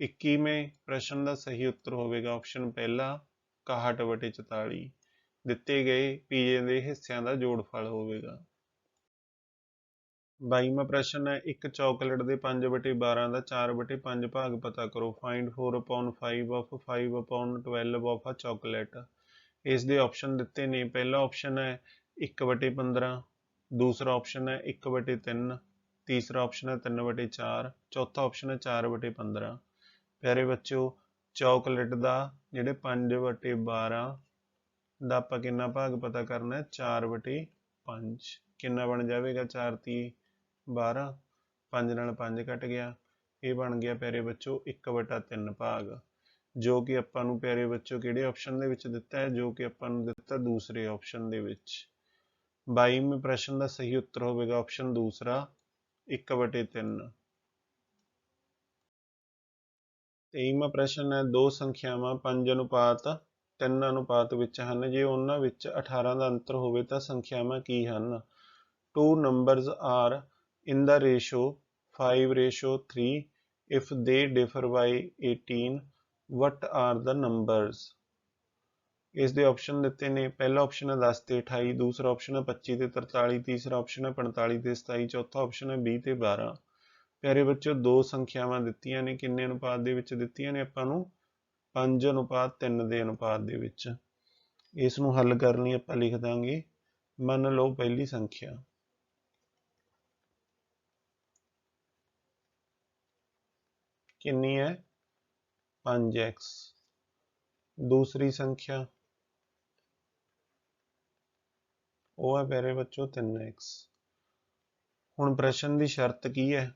21ਵੇਂ ਪ੍ਰਸ਼ਨ ਦਾ ਸਹੀ ਉੱਤਰ ਹੋਵੇਗਾ ਆਪਸ਼ਨ ਪਹਿਲਾ 61/44। ਦਿੱਤੇ ਗਏ ਪੀਜ਼ੇ ਦੇ ਹਿੱਸਿਆਂ ਦਾ ਜੋੜਫਲ ਹੋਵੇਗਾ। 22ਵਾਂ ਪ੍ਰਸ਼ਨ ਹੈ, ਇੱਕ ਚਾਕਲੇਟ ਦੇ 5/12 ਦਾ 4/5 ਭਾਗ ਪਤਾ ਕਰੋ। Find 4/5 of 5/12 of a chocolate. ਇਸ ਦੇ ਆਪਸ਼ਨ ਦਿੱਤੇ ਨੇ। ਪਹਿਲਾ ਆਪਸ਼ਨ ਹੈ 1/15, ਦੂਸਰਾ ਆਪਸ਼ਨ ਹੈ 1/3, ਤੀਸਰਾ ਆਪਸ਼ਨ ਹੈ 3/4, ਚੌਥਾ ਆਪਸ਼ਨ ਹੈ 4/15। ਪਿਆਰੇ ਬੱਚਿਓ, ਚਾਕਲੇਟ ਦਾ ਜਿਹੜੇ 5/12 ਦਾ ਆਪਾਂ ਕਿੰਨਾ ਭਾਗ ਪਤਾ ਕਰਨਾ ਹੈ? 4/5। ਕਿੰਨਾ ਬਣ ਜਾਵੇਗਾ? 4 × 12, 5 ਨਾਲ 5 ਕੱਟ ਗਿਆ। ਇਹ ਬਣ ਗਿਆ ਪਿਆਰੇ ਬੱਚੋ 1/3 ਭਾਗ, ਜੋ ਕਿ ਆਪਾਂ ਨੂੰ ਪਿਆਰੇ ਬੱਚੋ ਕਿਹੜੇ ਆਪਸ਼ਨ ਦੇ ਵਿੱਚ ਦਿੱਤਾ ਹੈ? ਜੋ ਕਿ ਆਪਾਂ ਨੂੰ ਦਿੱਤਾ ਦੂਸਰੇ ਆਪਸ਼ਨ ਦੇ ਵਿੱਚ। 22ਵੇਂ ਪ੍ਰਸ਼ਨ ਦਾ ਸਹੀ ਉੱਤਰ ਹੋਵੇਗਾ ਆਪਸ਼ਨ ਦੂਸਰਾ 1/3। 23ਵਾਂ ਪ੍ਰਸ਼ਨ ਹੈ, ਦੋ ਸੰਖਿਆਵਾਂ 5:3 ਵਿੱਚ ਹਨ। ਜੇ ਉਹਨਾਂ ਵਿੱਚ 18 ਦਾ ਅੰਤਰ ਹੋਵੇ ਤਾਂ ਸੰਖਿਆਵਾਂ ਕੀ ਹਨ? 2 numbers are in the ratio 5:3 if they differ by 18, what are the numbers? ਇਸ ਦੇ ਆਪਸ਼ਨ ਦਿੱਤੇ ਨੇ। ਪਹਿਲਾ ਆਪਸ਼ਨ ਹੈ 10 ਤੇ 28, ਦੂਸਰਾ ਆਪਸ਼ਨ ਹੈ 25 ਤੇ 43, ਤੀਸਰਾ ਆਪਸ਼ਨ ਹੈ 45 ਤੇ 27, ਚੌਥਾ ਆਪਸ਼ਨ ਹੈ 20 ਤੇ 12। ਪਿਆਰੇ ਬੱਚਿਓ, ਦੋ ਸੰਖਿਆਵਾਂ ਦਿੱਤੀਆਂ ਨੇ। ਕਿੰਨੇ ਅਨੁਪਾਤ ਦੇ ਵਿੱਚ ਦਿੱਤੀਆਂ ਨੇ? ਆਪਾਂ ਨੂੰ 5:3 ਦੇ ਅਨੁਪਾਤ ਦੇ ਵਿੱਚ। ਇਸ ਨੂੰ ਹੱਲ ਕਰਨ ਲਈ ਆਪਾਂ ਲਿਖ ਦਾਂਗੇ, ਮੰਨ ਲਓ ਪਹਿਲੀ ਸੰਖਿਆ ਕਿੰਨੀ ਹੈ? 5x। ਦੂਸਰੀ ਸੰਖਿਆ ਉਹ ਹੈ ਪਿਆਰੇ ਬੱਚੋ 3x। ਹੁਣ ਪ੍ਰਸ਼ਨ ਦੀ ਸ਼ਰਤ ਕੀ ਹੈ?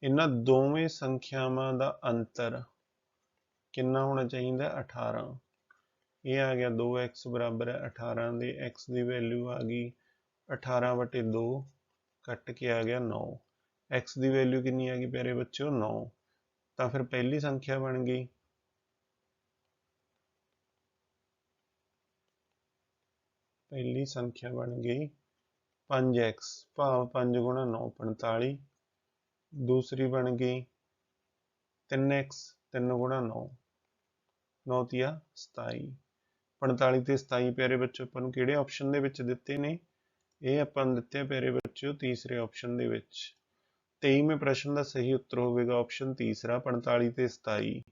ਇਹਨਾਂ ਦੋਵੇਂ ਸੰਖਿਆਵਾਂ ਦਾ ਅੰਤਰ ਕਿੰਨਾ ਹੋਣਾ ਚਾਹੀਦਾ? 18। ਇਹ ਆ ਗਿਆ 2x ਬਰਾਬਰ ਹੈ 18 ਦੇ। x ਦੀ ਵੈਲਿਊ ਆ ਗਈ 18/2, ਕੱਟ ਕੇ ਆ ਗਿਆ 9। x ਦੀ ਵੈਲਿਊ ਕਿੰਨੀ ਆ ਗਈ ਪਿਆਰੇ ਬੱਚਿਓ? 9। ਤਾਂ ਫਿਰ ਪਹਿਲੀ ਸੰਖਿਆ ਬਣ ਗਈ ਪਹਿਲੀ ਸੰਖਿਆ ਬਣ ਗਈ 5x, ਭਾਵ 5 × 9 45। ਦੂਸਰੀ ਬਣ ਗਈ 3x, 3 × 9 9 ਤੀਆ 27। 45 ਤੇ 27 ਪਿਆਰੇ ਬੱਚੋ ਆਪਾਂ ਨੂੰ ਕਿਹੜੇ ਆਪਸ਼ਨ ਦੇ ਵਿੱਚ ਦਿੱਤੇ ਨੇ? ਇਹ ਆਪਾਂ ਨੂੰ ਦਿੱਤੇ ਪਿਆਰੇ ਬੱਚੋ ਤੀਸਰੇ ਆਪਸ਼ਨ ਦੇ ਵਿੱਚ। 23ਵੇਂ ਪ੍ਰਸ਼ਨ ਦਾ ਸਹੀ ਉੱਤਰ ਹੋਵੇਗਾ ਆਪਸ਼ਨ ਤੀਸਰਾ 45 ਤੇ 27।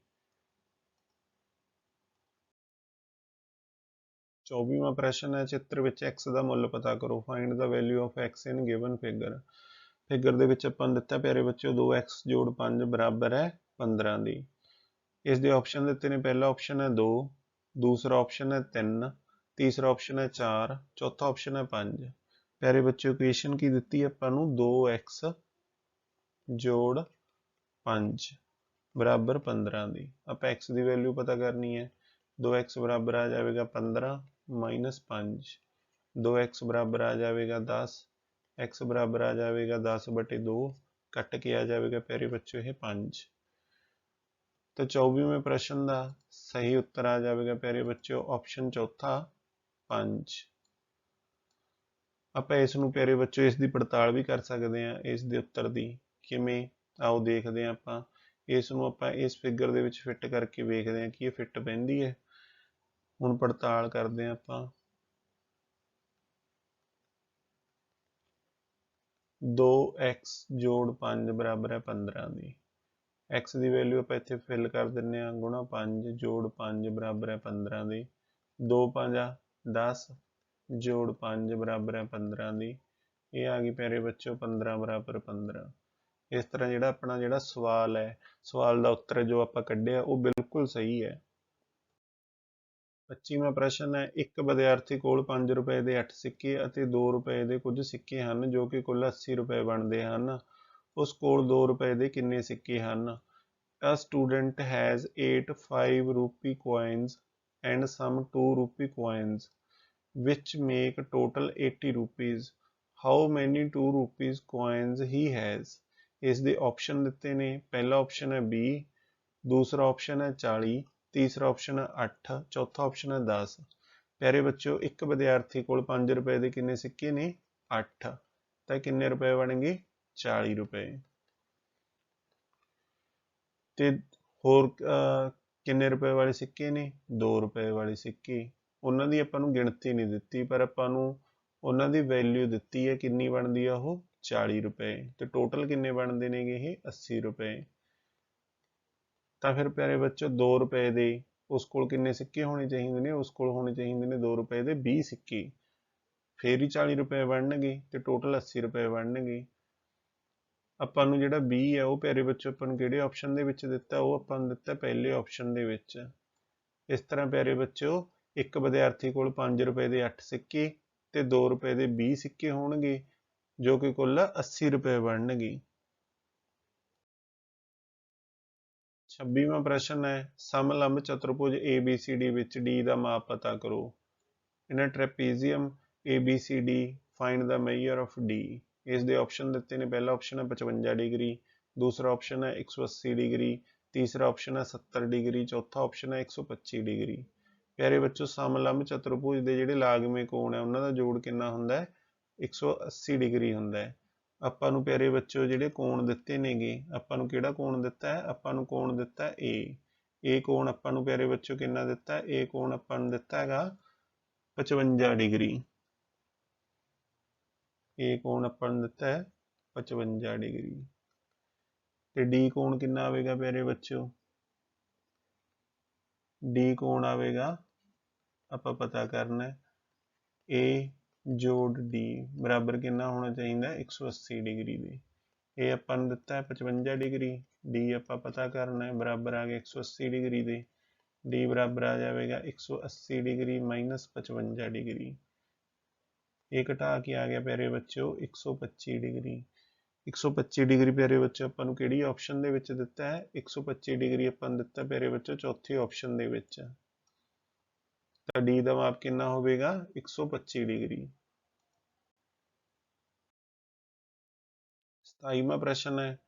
24ਵਾਂ ਪ੍ਰਸ਼ਨ ਹੈ, ਚਿੱਤਰ ਵਿੱਚ x ਦਾ ਮੁੱਲ ਪਤਾ ਕਰੋ। Find the value of x in given figure. Figure ਦੇ ਵਿੱਚ ਆਪਾਂ ਨੂੰ ਦਿੱਤਾ ਪਿਆਰੇ ਬੱਚਿਓ 2x ਜੋੜ 5 ਬਰਾਬਰ ਹੈ 15 ਦੀ। ਇਸ ਦੇ ਆਪਸ਼ਨ ਦਿੱਤੇ ਨੇ, ਪਹਿਲਾ ਆਪਸ਼ਨ ਹੈ 2, ਦੂਸਰਾ ਆਪਸ਼ਨ ਹੈ 3, ਤੀਸਰਾ ਆਪਸ਼ਨ ਹੈ 4, ਚੌਥਾ ਆਪਸ਼ਨ ਹੈ 5। ਪਿਆਰੇ ਬੱਚਿਓ ਇਕੁਏਸ਼ਨ ਕੀ ਦਿੱਤੀ ਆਪਾਂ ਨੂੰ, 2x ਜੋੜ 5 ਬਰਾਬਰ 15 ਦੀ। ਆਪਾਂ x ਦੀ ਵੈਲਿਊ ਪਤਾ ਕਰਨੀ ਹੈ, 2x ਬਰਾਬਰ ਆ ਜਾਵੇਗਾ 15 ਮਾਈਨਸ 5, 2x ਬਰਾਬਰ ਆ ਜਾਵੇਗਾ 10, x ਬਰਾਬਰ ਆ ਜਾਵੇਗਾ 10/2, ਕੱਟ ਕੇ ਆ ਜਾਵੇਗਾ ਪਿਆਰੇ ਬੱਚਿਓ ਇਹ 5। तो 24वें प्रश्न का सही उत्तर आ जाएगा प्यारे बच्चों ऑप्शन चौथा 5। आप इसनूं प्यारे बच्चों इसकी पड़ताल भी कर सकते हैं, इस दे उत्तर की किवें आओ देखते हैं। आप इसनूं आप इस फिगर दे विच फिट करके वेखते हैं कि ये फिट पैंदी है। हुण पड़ताल करते हैं आप। 2x जोड़ 5 बराबर है 15 की। x की वैल्यू आप इत्थे फिल कर दें, गुणा 5 जोड़ 5 बराबर है 15 की। 2 5 10 जोड़ 5 बराबर है 15 की। ये आ गई प्यारे बच्चों 15 बराबर 15। इस तरह जिहड़ा अपना जिहड़ा सवाल है, सवाल का उत्तर जो आप कढ़िया वो बिल्कुल सही है। 25वां प्रश्न है, एक विद्यार्थी कोल 5 रुपए के 8 सिक्के और 2 रुपए के कुछ सिक्के हैं जो कि कुल 80 रुपए बनते हैं। उस कोल 2 रुपए के कितने सिक्के हैं? A student has 8 5 rupee coins and some 2 rupee coins which make total 80 rupees. How many 2 rupees coins he has? इस दे ऑप्शन दिते ने, पहला ऑप्शन है 20, दूसरा ऑप्शन है 40, तीसरा ऑप्शन है 8, चौथा ऑप्शन है 10। प्यारे बच्चों एक विद्यार्थी कोल 5 रुपए के कितने सिक्के ने? 8, तो कितने रुपए बनेंगे? 40 रुपए। ਤੇ ਹੋਰ ਕਿੰਨੇ ਰੁਪਏ ਵਾਲੇ ਸਿੱਕੇ ਨੇ? 2 ਰੁਪਏ ਵਾਲੇ ਸਿੱਕੇ। ਉਹਨਾਂ ਦੀ ਆਪਾਂ ਨੂੰ ਗਿਣਤੀ ਨਹੀਂ ਦਿੱਤੀ, ਪਰ ਆਪਾਂ ਨੂੰ ਉਹਨਾਂ ਦੀ ਵੈਲਿਊ ਦਿੱਤੀ ਹੈ, ਕਿੰਨੀ ਬਣਦੀ ਆ ਉਹ? 40 ਰੁਪਏ। ਤੇ ਟੋਟਲ ਕਿੰਨੇ ਬਣਦੇ ਨੇਗੇ ਇਹ? 80 ਰੁਪਏ। ਤਾਂ ਫਿਰ ਪਿਆਰੇ ਬੱਚੋ 2 ਰੁਪਏ ਦੇ ਉਸ ਕੋਲ ਕਿੰਨੇ ਸਿੱਕੇ ਹੋਣੇ ਚਾਹੀਦੇ ਨੇ? ਉਸ ਕੋਲ ਹੋਣੇ ਚਾਹੀਦੇ ਨੇ 2 ਰੁਪਏ ਦੇ 20 ਸਿੱਕੇ, ਫੇਰ ਹੀ 40 ਰੁਪਏ ਬਣਨਗੇ ਤੇ ਟੋਟਲ 80 ਰੁਪਏ ਬਣਨਗੇ। ਆਪਾਂ ਨੂੰ ਜਿਹੜਾ 20 ਹੈ ਉਹ ਪਿਆਰੇ ਬੱਚੋ ਆਪਾਂ ਨੂੰ ਕਿਹੜੇ ਆਪਸ਼ਨ ਦੇ ਵਿੱਚ ਦਿੱਤਾ? ਉਹ ਆਪਾਂ ਨੂੰ ਦਿੱਤਾ ਪਹਿਲੇ ਆਪਸ਼ਨ ਦੇ ਵਿੱਚ। ਇਸ ਤਰ੍ਹਾਂ ਪਿਆਰੇ ਬੱਚੋ ਇੱਕ ਵਿਦਿਆਰਥੀ ਕੋਲ 5 ਰੁਪਏ ਦੇ 8 ਸਿੱਕੇ ਤੇ 2 ਰੁਪਏ ਦੇ 20 ਸਿੱਕੇ ਹੋਣਗੇ ਜੋ ਕਿ ਕੁੱਲ 80 ਰੁਪਏ ਬਣਨਗੇ। 26ਵਾਂ ਪ੍ਰਸ਼ਨ ਹੈ, ਸਮਲੰਬ ਚਤੁਰਭੁਜ ABCD ਵਿੱਚ D ਦਾ ਮਾਪ ਪਤਾ ਕਰੋ। ਇਨ ਅ ਟ੍ਰੈਪੀਜ਼ੀਅਮ ABCD find the measure of D। इस दे ऑप्शन दिते ने, पहला ऑप्शन है 55 डिग्री, दूसरा ऑप्शन है 180 डिग्री, तीसरा ऑप्शन है 70 डिग्री, चौथा ऑप्शन है 125 डिग्री। प्यारे बच्चों समलंब चतुर्भुज के जिहड़े लागमे कोण है उन्हां दा जोड़ कितना हुंदा है? 180 डिग्री हुंदा है। आपां नूं प्यारे बच्चों जिहड़े कोण दिते नेगे, आपां नूं किहड़ा कोण दिता है? आपां नूं कोण दिता है ए कोण आपां नूं प्यारे बच्चों कितना दिता है? ए कोण आपां नूं दिता हैगा 55 डिग्री। ए कोण अपन दिता है 55 डिग्री। ते डी कोण कितना आवेगा प्यारे बच्चों? डी कोण आवेगा आप पता करना है, ए जोड़ डी बराबर कितना होना चाहिए? 180 डिग्री दे। ए अपन दिता है 55 डिग्री, डी आप पता करना है, बराबर आ गया 180 डिग्री दे। डी बराबर आ जाएगा 180 डिग्री माइनस 55 डिग्री। ये घटा के आ गया प्यारे बच्चों 125 डिग्री। 125 डिग्री प्यारे बच्चों अपन किहड़ी ऑप्शन दे विच दिता है? 125 डिग्री अपन दिता प्यारे बच्चों चौथे ऑप्शन दे विच। तो डी का माप कितना होगा? 125 डिग्री। 27वां प्रश्न है,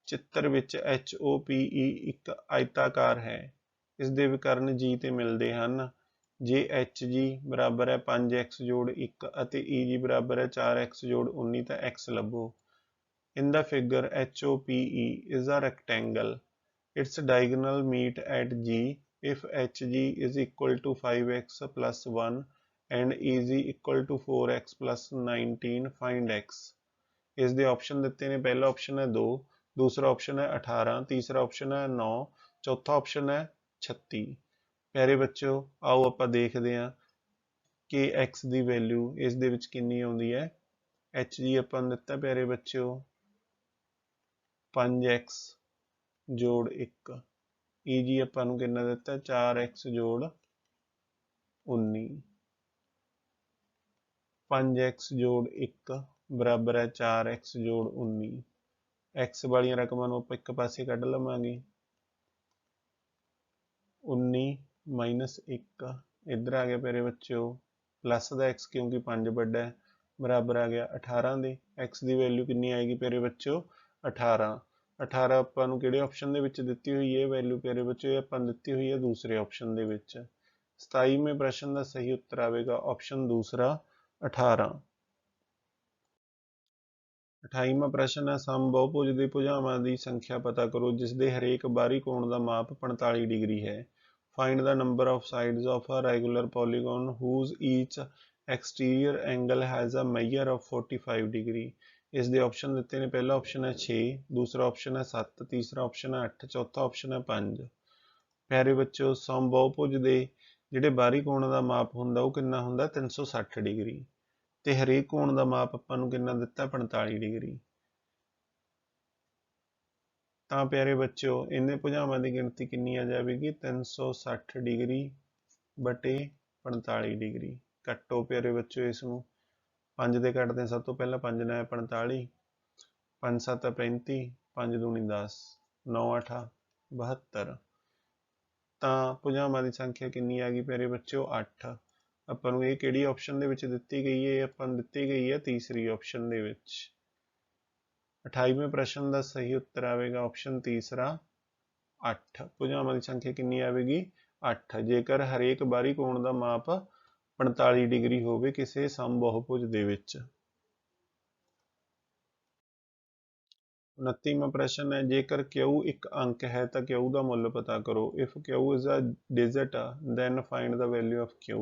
चित्र विच HOPE एक आयताकार है, इस दे विकर्ण G ते मिलते हैं। जे HG बराबर है 5x जोड़ 1 ਅਤੇ EG बराबर है 4x जोड़ 19 तो x लभो। In the figure HOPE is a rectangle. Its diagonal meet at G if HG is equal to 5x plus 1 and EG equal to 4x plus 19, find x। इस दे option दिते ने, पहला option है 2, दूसरा option है 18, तीसरा option है 9, चौथा ऑप्शन है 36। प्यारे बच्चों आओ आप देखते हैं कि x की वैल्यू इस दे विच कितनी आउंदी है। एच जी अपन दिता प्यारे बच्चों 5x जोड़ 1 ईजी ਆਪਾਂ ਨੂੰ ਕਿੰਨਾ ਦਿੱਤਾ 4x जोड़ 19 5x जोड़ 1 बराबर है 4x जोड़ 19 x वाली रकमां ਨੂੰ ਆਪਾਂ ਇੱਕ ਪਾਸੇ ਕੱਢ ਲਵਾਂਗੇ 19 माइनस 1 इधर आ गया प्यारे बच्चों प्लस का x क्योंकि 5 बड़ा है बराबर आ गया 18 दे x की वैल्यू कितनी आएगी प्यारे बच्चों 18 18 ਆਪਾਂ ਨੂੰ ਕਿਹੜੇ ਆਪਸ਼ਨ ਦੇ ਵਿੱਚ ਦਿੱਤੀ ਹੋਈ ਹੈ वैल्यू प्यारे बच्चों ਆਪਾਂ ਦਿੱਤੀ ਹੋਈ ਹੈ दूसरे ऑप्शन ਦੇ ਵਿੱਚ 27वें प्रश्न का सही उत्तर आएगा ऑप्शन दूसरा 18 28वां प्रश्न है सम बहुभुज ਦੇ ਭੁਜਾਵਾਂ ਦੀ ਸੰਖਿਆ ਪਤਾ ਕਰੋ ਜਿਸ ਦੇ ਹਰੇਕ ਬਾਹਰੀ ਕੋਣ ਦਾ ਮਾਪ 45 ਡਿਗਰੀ ਹੈ find the number of sides of a regular polygon whose each exterior angle has a measure of 45 degree ਇਸ ਦੇ ਆਪਸ਼ਨ ਦਿੱਤੇ ਨੇ ਪਹਿਲਾ ਆਪਸ਼ਨ ਹੈ 6 ਦੂਸਰਾ ਆਪਸ਼ਨ ਹੈ 7 ਤੀਸਰਾ ਆਪਸ਼ਨ ਹੈ 8 ਚੌਥਾ ਆਪਸ਼ਨ ਹੈ 5 ਪਿਆਰੇ ਬੱਚਿਓ ਸਮ ਬਹੁਭੁਜ ਦੇ ਜਿਹੜੇ ਬਾਹਰੀ ਕੋਣ ਦਾ ਮਾਪ ਹੁੰਦਾ ਉਹ ਕਿੰਨਾ ਹੁੰਦਾ 360 ਡਿਗਰੀ ਤੇ ਹਰੇਕ ਕੋਣ ਦਾ ਮਾਪ ਆਪਾਂ ਨੂੰ ਕਿੰਨਾ ਦਿੱਤਾ 45 ਡਿਗਰੀ ਤਾਂ ਪਿਆਰੇ ਬੱਚਿਓ ਇਹਨੇ ਭੁਜਾਵਾਂ ਦੀ ਗਿਣਤੀ ਕਿੰਨੀ ਆ ਜਾਵੇਗੀ 360 ਡਿਗਰੀ ਬਟੇ 45 ਡਿਗਰੀ ਕੱਟੋ ਪਿਆਰੇ ਬੱਚਿਓ ਇਸ ਨੂੰ 5 ਦੇ ਕੱਟਦੇ ਸਭ ਤੋਂ ਪਹਿਲਾਂ 5 ਨਾਲ 45 5 7 35 5 दूनी 10 9 8 72 ਤਾਂ ਭੁਜਾਵਾਂ ਦੀ ਸੰਖਿਆ ਕਿੰਨੀ ਆ ਗਈ ਪਿਆਰੇ ਬੱਚਿਓ 8 ਆਪਾਂ ਨੂੰ ਇਹ ਕਿਹੜੀ ਆਪਸ਼ਨ ਦੇ ਵਿੱਚ ਦਿੱਤੀ ਗਈ ਹੈ ਆਪਾਂ ਨੂੰ ਦਿੱਤੀ ਗਈ ਹੈ ਤੀਸਰੀ ਆਪਸ਼ਨ ਦੇ ਵਿੱਚ 28वें प्रश्न का सही उत्तर आएगा ऑप्शन तीसरा 8 ਭੁਜਾਵਾਂ ਦੀ ਸੰਖਿਆ ਕਿੰਨੀ ਆਵੇਗੀ 8 ਜੇਕਰ ਹਰੇਕ ਬਾਹਰੀ ਕੋਣ ਦਾ ਮਾਪ 45 ਡਿਗਰੀ ਹੋਵੇ ਕਿਸੇ ਸਮਬਾਹੁਭੁਜ ਦੇ ਵਿੱਚ 29वां प्रश्न है जेकर Q एक अंक है तो Q का मुल पता करो if Q is a digit then find the value of Q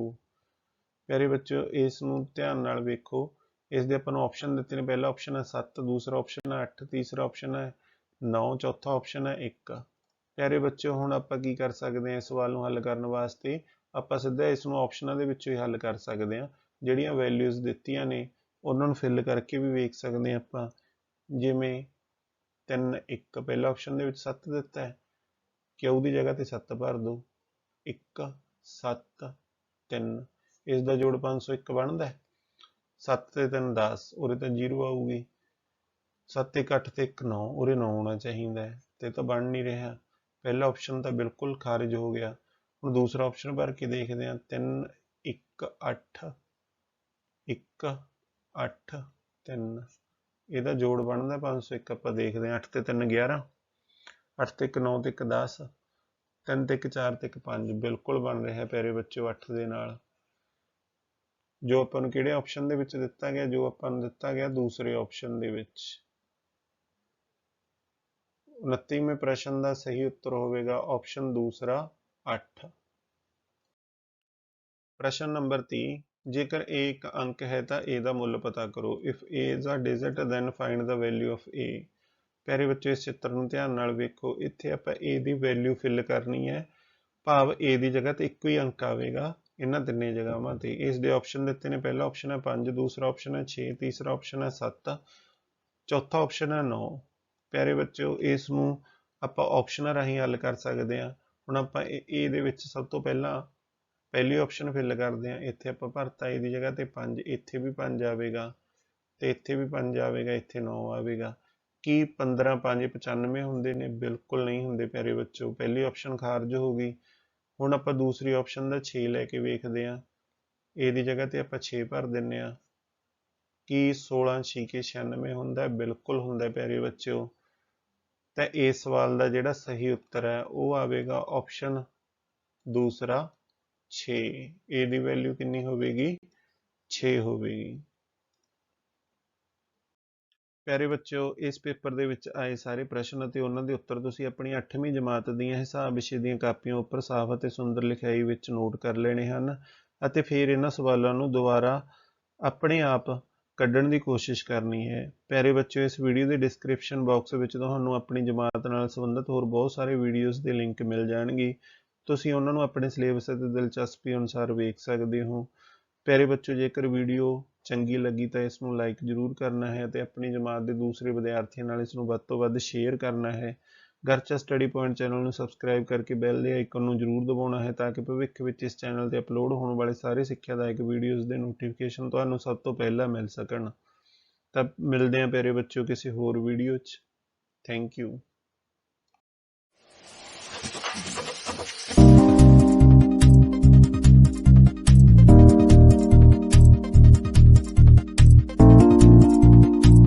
प्यारे बच्चों इस ध्यान नाल वेखो इस दे अपन ऑप्शन दिते ने पहला ऑप्शन है 7 दूसरा ऑप्शन है 8 तीसरा ऑप्शन है 9 चौथा ऑप्शन है 1 प्यारे बच्चों हुण आपां की कर सकते हैं इस सवाल नूं हल करन वास्ते आपां सीधा इस नूं ऑप्शनां दे विचों ही हल कर सकते हैं जिहड़ियां वैल्यूज़ दित्तियां ने उन्हां नूं फिल करके भी वेख सकते हैं आपां जिवें 3 1 पहला ऑप्शन दे विच 7 दित्ता है Q दी जगह ते 7 भर दो 1 7 3 इस दा जोड़ 501 बनता है 7 ते 3 10 उरे तो 0 आऊगी 7 1 8 ते 1 9 उरे 9 होना चाहिए ते तो बन नहीं रहा पहला ऑप्शन तो बिल्कुल खारिज हो गया हम दूसरा ऑप्शन भर के देखते हैं 3 1 8 1 8 3 ਇਹਦਾ जोड़ बनता 501 ਆਪਾਂ देखते हैं 8 ਤੇ 3 11 8 ਤੇ 1 9 ਤੇ 1 10 3 ਤੇ 1 4 ਤੇ 1 5 ਬਿਲਕੁਲ ਬਣ ਰਿਹਾ ਪਿਆਰੇ ਬੱਚਿਓ 8 ਦੇ ਨਾਲ जो अपन किहड़े ऑप्शन दे विच दिता गया जो अपन दिता गया दूसरे ऑप्शन दे विच 29वें प्रश्न का सही उत्तर होगा ऑप्शन दूसरा 8 प्रश्न नंबर 30 जेकर A एक अंक है तो A का मुल पता करो if A is a digit then find the value of A प्यारे बच्चों इस चित्र नूं ध्यान नाल वेखो इत्थे आपां A दी वैल्यू फिल करनी है भाव A दी जगह ते इक्को ही अंक आवेगा इन्हां तिन्ने जगहां ते इस दे ऑप्शन दिते ने पहला ऑप्शन है 5 दूसरा ऑप्शन है 6 तीसरा ऑप्शन है 7 चौथा ऑप्शन है 9 प्यारे बच्चों इस नूं आपां ऑप्शनां राहीं हल कर सकते हैं हुण आपां ए दे विच सब तो पहला पहली ऑप्शन फिल करते हैं इत्थे आपां भरता ए दी जगह ते 5 इत्थे भी 5 आवेगा ते इत्थे भी 5 आवेगा इत्थे 9 आवेगा कि 15 5 95 हुंदे ने बिल्कुल नहीं हुंदे प्यारे बच्चों पहली ऑप्शन खारज हो गई ਹੁਣ ਆਪਾਂ दूसरी ऑप्शन का 6 लैके वेखते हैं ए दी जगह ते आपां 6 भर दिंदे आ कि 16 6 96 हुंदा बिल्कुल हुंदा प्यारे बच्चों तो इस सवाल का जिहड़ा सही उत्तर है वो आवेगा ऑप्शन दूसरा 6 ए दी वैल्यू कितनी होवेगी 6 होवेगी प्यारे बच्चों इस पेपर ਦੇ ਵਿੱਚ ਆਏ ਸਾਰੇ ਪ੍ਰਸ਼ਨ ਅਤੇ ਉਹਨਾਂ ਦੇ ਉੱਤਰ ਤੁਸੀਂ ਆਪਣੀ 8ਵੀਂ ਜਮਾਤ ਦੀਆਂ ਹਿਸਾਬ ਵਿਸ਼ੇ ਦੀਆਂ ਕਾਪੀਆਂ ਉੱਪਰ ਸਾਫ਼ ਅਤੇ ਸੁੰਦਰ ਲਿਖਾਈ ਵਿੱਚ ਨੋਟ ਕਰ ਲੈਣੇ ਹਨ ਅਤੇ ਫਿਰ ਇਹਨਾਂ ਸਵਾਲਾਂ ਨੂੰ ਦੁਬਾਰਾ ਆਪਣੇ ਆਪ ਕੱਢਣ ਦੀ ਕੋਸ਼ਿਸ਼ ਕਰਨੀ ਹੈ ਪਿਆਰੇ ਬੱਚਿਓ ਇਸ ਵੀਡੀਓ ਦੇ ਡਿਸਕ੍ਰਿਪਸ਼ਨ ਬਾਕਸ ਵਿੱਚ ਤੁਹਾਨੂੰ ਆਪਣੀ ਜਮਾਤ ਨਾਲ ਸੰਬੰਧਿਤ ਹੋਰ ਬਹੁਤ ਸਾਰੇ ਵੀਡੀਓਜ਼ ਦੇ ਲਿੰਕ ਮਿਲ ਜਾਣਗੇ ਤੁਸੀਂ ਉਹਨਾਂ ਨੂੰ ਆਪਣੇ ਸਿਲੇਬਸ ਅਤੇ ਦਿਲਚਸਪੀ ਅਨੁਸਾਰ ਵੇਖ ਸਕਦੇ ਹੋ प्यारे बच्चों जेकर वीडियो चंगी लगी तो इसनूं लाइक जरूर करना है तो अपनी जमात के दूसरे विद्यार्थियों नाल इसनूं वध तों वध शेयर करना है ਗਰਚਾ ਸਟੱਡੀ ਪੁਆਇੰਟ ਚੈਨਲ ਨੂੰ ਸਬਸਕ੍ਰਾਈਬ ਕਰਕੇ ਬੈਲ ਦੇ ਆਈਕਨ ਨੂੰ ਜ਼ਰੂਰ ਦਬਾਉਣਾ ਹੈ ਤਾਂ ਕਿ ਭਵਿੱਖ ਵਿੱਚ ਇਸ ਚੈਨਲ ਤੇ ਅਪਲੋਡ ਹੋਣ ਵਾਲੇ ਸਾਰੇ ਸਿੱਖਿਆਦਾਇਕ ਵੀਡੀਓਜ਼ ਦੇ ਨੋਟੀਫਿਕੇਸ਼ਨ ਤੁਹਾਨੂੰ ਸਭ ਤੋਂ ਪਹਿਲਾਂ ਮਿਲ ਸਕਣ। ਤਾਂ ਮਿਲਦੇ ਹਾਂ ਪਿਆਰੇ ਬੱਚਿਓ ਕਿਸੇ ਹੋਰ ਵੀਡੀਓ 'ਚ। Thank you.